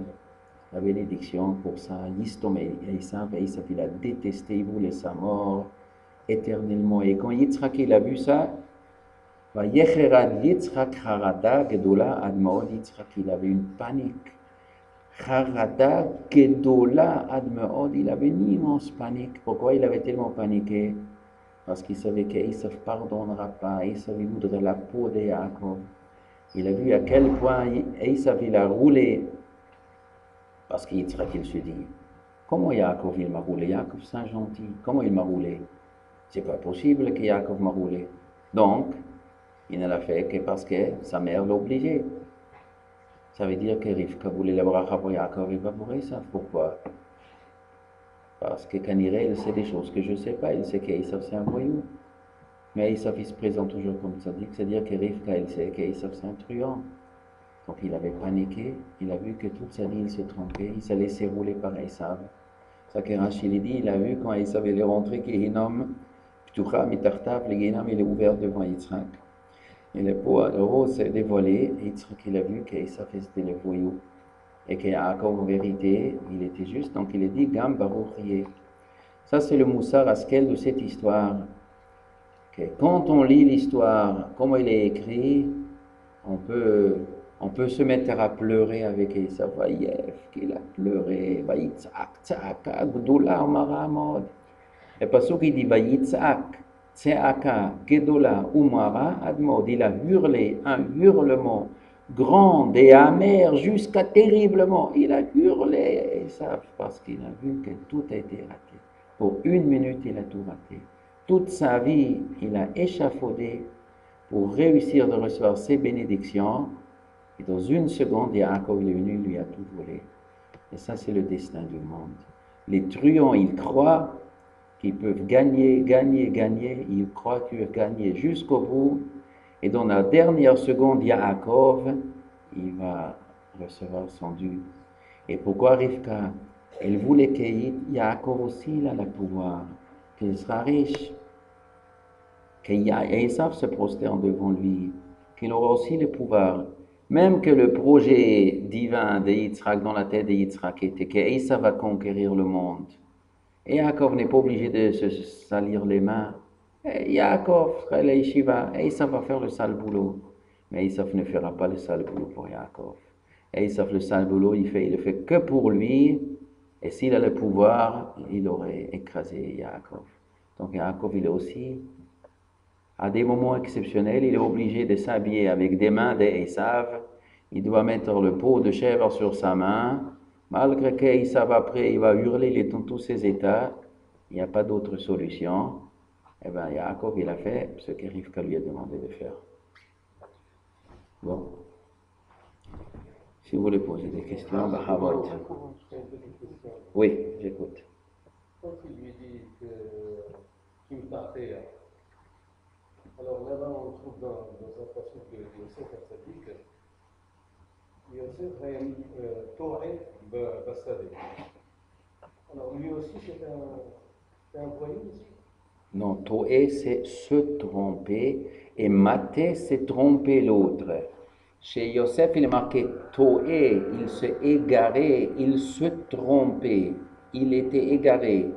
la bénédiction, pour ça, l'histoire Esav, il a détesté, il voulait sa mort éternellement. Et quand Yitzhak il a vu ça, Yitzhak harada gedola ad maod, Yitzhak il avait une panique. Harada gedola ad maod, il avait une immense panique. Pourquoi il avait tellement paniqué? Parce qu'il savait qu'Esav ne pardonnera pas, Esav il voudrait la peau de Yaakov. Il a vu à quel point Esav il a roulé, parce que Yitzhak il se dit, comment Yaakov il m'a roulé? Yaakov c'est un gentil, comment il m'a roulé? C'est pas possible que Yaakov m'a roulé. Donc, il ne l'a fait que parce que sa mère l'a obligé. Ça veut dire que Rivka voulait la bracha pour Yaakov et pas pour Esav. Pourquoi? Parce que Kaniré, il sait des choses que je ne sais pas. Il sait qu'Esav c'est un voyou. Mais Esav il se présente toujours comme tzaddik. C'est-à-dire que Rivka, il sait qu'Esav c'est un truand. Donc il avait paniqué. Il a vu que toute sa vie il s'est trompé. Il s'est laissé rouler par Esav. Ça que Rachel dit, il a vu quand Esav est rentré qu'il est un homme. Le Guénam, il est ouvert devant Yitzhak. Et le rose s'est dévoilé. Yitzhak, il a vu qu'Esav c'était le voyou. Et que Yaakov, en vérité, il était juste. Donc il a dit, Gam Baruch Yeh. Ça, c'est le moussar askel de cette histoire. Que quand on lit l'histoire, comment il est écrit, on peut se mettre à pleurer avec Esav. Vaïef, qu'il a pleuré. Vaïtzak, tzaka, gdoula, maramod. Et parce qu'il dit Vayitzak, Tseaka, Gedola, Umara, Admod, il a hurlé un hurlement grand et amer jusqu'à terriblement. Il a hurlé, et ça, parce qu'il a vu que tout a été raté. Pour une minute, il a tout raté. Toute sa vie, il a échafaudé pour réussir de recevoir ses bénédictions. Et dans une seconde, Yaakov est venu, lui a tout volé. Et ça, c'est le destin du monde. Les truands, ils croient qu'ils peuvent gagner, ils croient qu'ils peuvent gagner jusqu'au bout, et dans la dernière seconde, Yaakov, il va recevoir son dû. Et pourquoi Rivka? Elle voulait que Yaakov aussi il a le pouvoir, qu'il sera riche, qu'Esav se prosterne devant lui, qu'il aura aussi le pouvoir. Même que le projet divin de Yitzhak, dans la tête de Yitzhak, était qu'Esav va conquérir le monde. Et Yaakov n'est pas obligé de se salir les mains. Yaakov fera la yeshiva, Esav va faire le sale boulot. Mais Esav ne fera pas le sale boulot pour Yaakov. Esav, le sale boulot, il le fait que pour lui. Et s'il a le pouvoir, il aurait écrasé Yaakov. Donc Yaakov, il est aussi, à des moments exceptionnels, il est obligé de s'habiller avec des mains d'Esav. Il doit mettre le pot de chèvre sur sa main. Malgré qu'Esav après, il va hurler, il est dans tous ses états, il n'y a pas d'autre solution. Eh bien, Yaakov, il a fait ce que Rivka lui a demandé de faire. Bon. Si vous voulez poser des questions, Bahavot. Oui, j'écoute. Quand il lui dit que tu me partais, alors là-bas on trouve dans un passage de Yosef Hatzadik, Yosef Toreh Bassadeh. Alors lui aussi c'est un voyou aussi? Non, Toé c'est se tromper et Maté c'est tromper l'autre. Chez Yosef il est marqué Toé, il s'est égaré, il se trompait, il était égaré.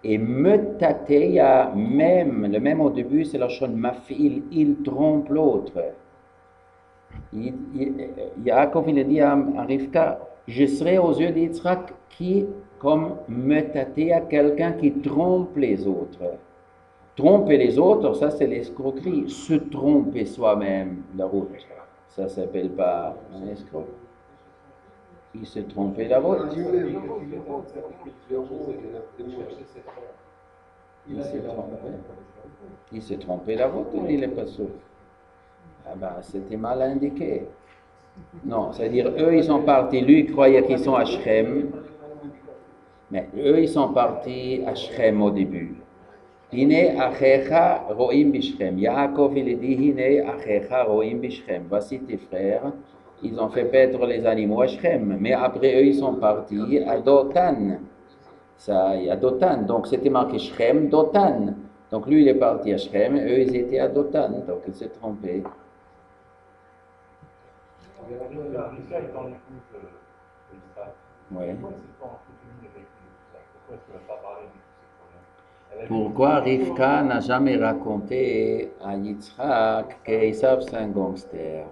Et Metateya, même, le même au début c'est la chose mafil, il trompe l'autre. Yaakov il a dit à Rivka, je serai aux yeux d'Yitzhak qui, comme Metateya, quelqu'un qui trompe les autres. Tromper les autres, ça c'est l'escroquerie. Se tromper soi-même, la route, ça ne s'appelle pas un escroc. Il se trompait la route. Il s'est trompé la route, il n'est pas sûr. Ah ben, c'était mal indiqué. Non, c'est-à-dire, eux, ils sont partis, lui, il croyait qu'ils sont à Shrem, mais eux, ils sont partis à Shrem au début. Hine achecha roim bishchem. Yaakov, il dit, Hine achecha roim bishchem. Voici tes frères, ils ont fait paître les animaux à Shrem. Mais après eux, ils sont partis à Dotan. Ça, à Dotan. Donc c'était marqué Shrem, Dotan. Donc lui, il est parti à Shrem, eux, ils étaient à Dotan. Donc il s'est trompé. Rivka étant l'épouse d'Isaac, Ouais. pourquoi elle s'est pas entretenue avec Isaac? Pourquoi est-ce qu'elle n'a pas parlé de tous ces problèmes? Elle a Pourquoi dit- Rivka n'a jamais raconté à Yitzhak qu'Esav c'est un gangster?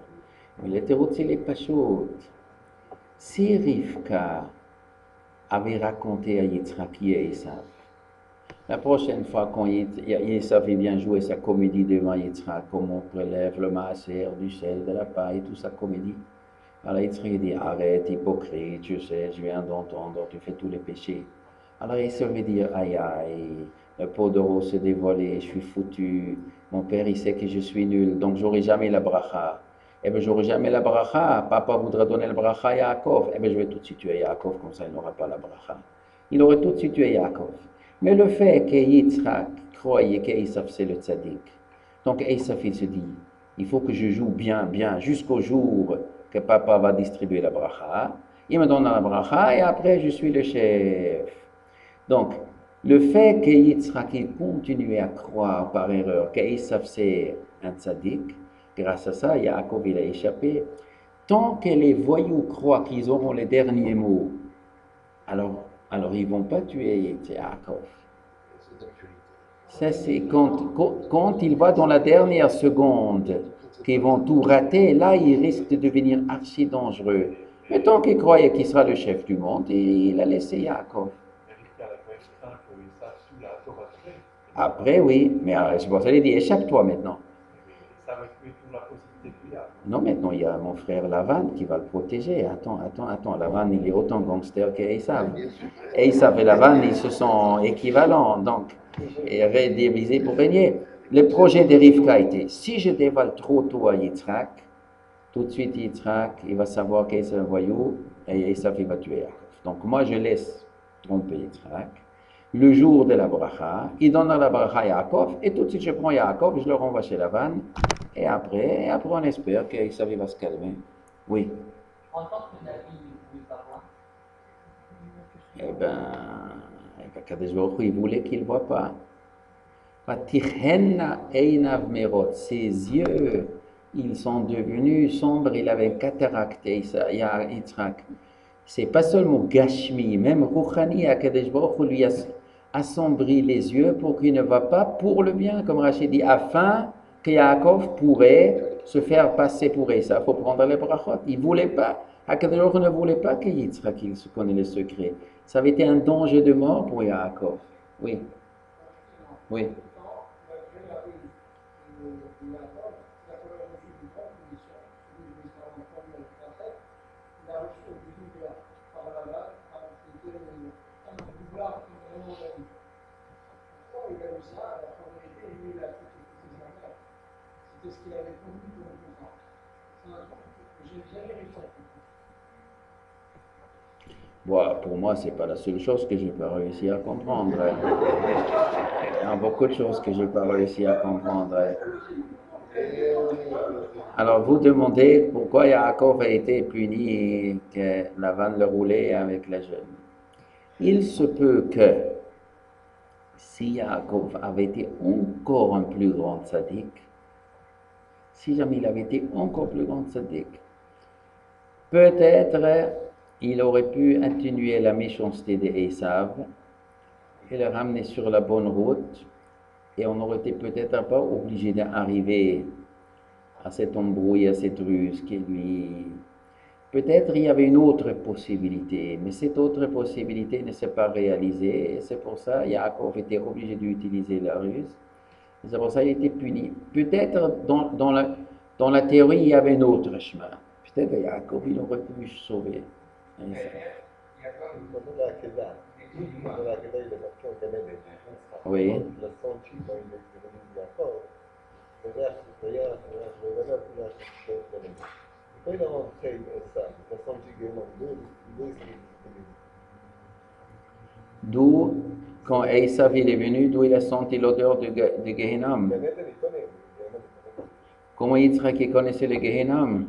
Il était aussi les pachout. Si Rivka avait raconté à Yitzhak qui est Esav, la prochaine fois quand Esav vient jouer sa comédie devant Yitzhak, comme on prélève le maaser, du sel, de la paille, toute sa comédie, alors Yitzhak dit arrête, hypocrite, je sais, je viens d'entendre, tu fais tous les péchés. Alors Esav veut dire aïe aïe, le pot d'eau s'est dévoilé, je suis foutu, mon père il sait que je suis nul, donc j'aurai jamais la bracha. Eh bien, j'aurai jamais la bracha, papa voudra donner la bracha à Yaakov, eh bien, je vais tout de suite tuer Yaakov, comme ça il n'aura pas la bracha. Il aurait tout de suite tué Yaakov. Mais le fait que Yitzhak croyait qu'Esav c'est le tzaddik, donc Esav il se dit, il faut que je joue bien, bien, jusqu'au jour que papa va distribuer la bracha, il me donne la bracha et après je suis le chef. Donc, le fait que Yitzhak il continuait à croire par erreur qu'Esav c'est un tzaddik, grâce à ça, Yaakov il a échappé. Tant que les voyous croient qu'ils auront les derniers mots, alors ils ne vont pas tuer Yaakov. C'est d'actualité. Ça, c'est quand il va dans la dernière seconde qu'ils vont tout rater, là, il risque de devenir archi dangereux. Mais tant qu'il croyait qu'il sera le chef du monde, il a laissé Yaakov. Mais Rivka, elle a quand même craint que Isaac sous la Torah de Shrem. Après, oui, mais c'est pour ça qu'il dit, échappe-toi maintenant. Ça va tuer toute la possibilité qu'il y a. Non, maintenant, il y a mon frère Lavan qui va le protéger. Attends, Lavan, il est autant gangster qu'Esav. Bien sûr. Esav et Lavan, ils se sont équivalents, donc, et divisés pour régner. Le projet de Rivka était, si je dévoile trop tôt à Yitzhak, tout de suite Yitzhak, il va savoir qu'Esav est un voyou, et Esav, il va tuer Yaakov. Donc, moi, je laisse tromper Yitzhak. Le jour de la bracha, il donne la bracha à Yaakov, et tout de suite, je prends Yaakov, je le renvoie chez Lavan, et après on espère qu'Esav va se calmer. Oui. En tant que Navi, il ne pouvait pas voir. Kadosh Baruch Hu, il voulait qu'il ne voit pas. Vatichena einav merot, ses yeux, ils sont devenus sombres, il avait une cataracte, Yitzhak. C'est pas seulement Gashmi, même Rouhani, Kadosh Baruch Hu lui a assombri les yeux pour qu'il ne voit pas pour le bien, comme Rachid dit, afin que Yaakov pourrait se faire passer pour Esav, il faut prendre les brachot. Il ne voulait pas, Kadosh Baruch Hu ne voulait pas que Yitzhak il se connaisse le secret. Ça avait été un danger de mort pour Yaakov. Oui. Oui. C'était ce qu'il avait connu pour le temps. C'est un truc que j'ai jamais réussi à comprendre. Bon, pour moi, c'est pas la seule chose que j'ai pas réussi à comprendre. Il y a beaucoup de choses que j'ai pas réussi à comprendre. Alors, vous demandez pourquoi Yaakov a été puni et que Lavan le roulait avec les jeunes. Il se peut que si Yaakov avait été encore un plus grand tzaddik, si jamais il avait été encore plus grand tzaddik, peut-être il aurait pu atténuer la méchanceté d'Esav et le ramener sur la bonne route, et on n'aurait été peut-être pas obligé d'arriver à cette embrouille, à cette ruse qui lui... Peut-être il y avait une autre possibilité, mais cette autre possibilité ne s'est pas réalisée, et c'est pour ça que Yaakov était obligé d'utiliser la ruse, et c'est pour ça qu'il a été puni. Peut-être dans la théorie, il y avait un autre chemin. Peut-être que Yaakov, il aurait pu se sauver. Pendant la Kedah, il est parti en Canada. Oui. Il a senti quand il est devenu d'accord. D'ailleurs, quand il a rentré ça, il a senti que non, D'où Quand Esav il est venu, d'où il a senti l'odeur du Gehinnom? גן עדן עיתונים, גן עדן עיתונים. Comment Yitzhak il connaissait le Gehinnom?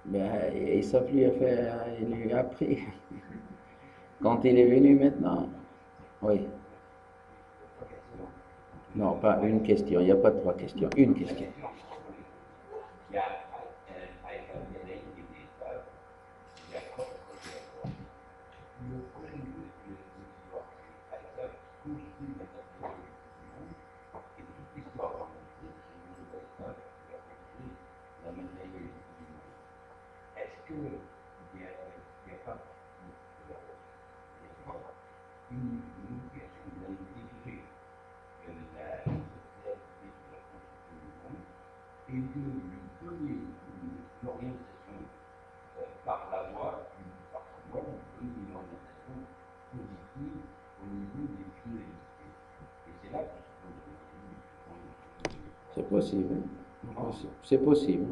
Ben, Esav lui a fait, il lui a appris. Quand il est venu maintenant. Oui. Non, pas une question, il n'y a pas trois questions, une question. Il y a un délai qui est pas, il y a pas le problème de l'histoire, c'est tout ce qui est et toute l'histoire la matérialité du monde. Est-ce qu'il y a pas une question d'identifier la société de la construction du monde et de lui donner une orientation par la voie, par sa voie, lui donner une orientation positive au niveau des finalités. Et c'est là que se pose C'est possible. C'est possible.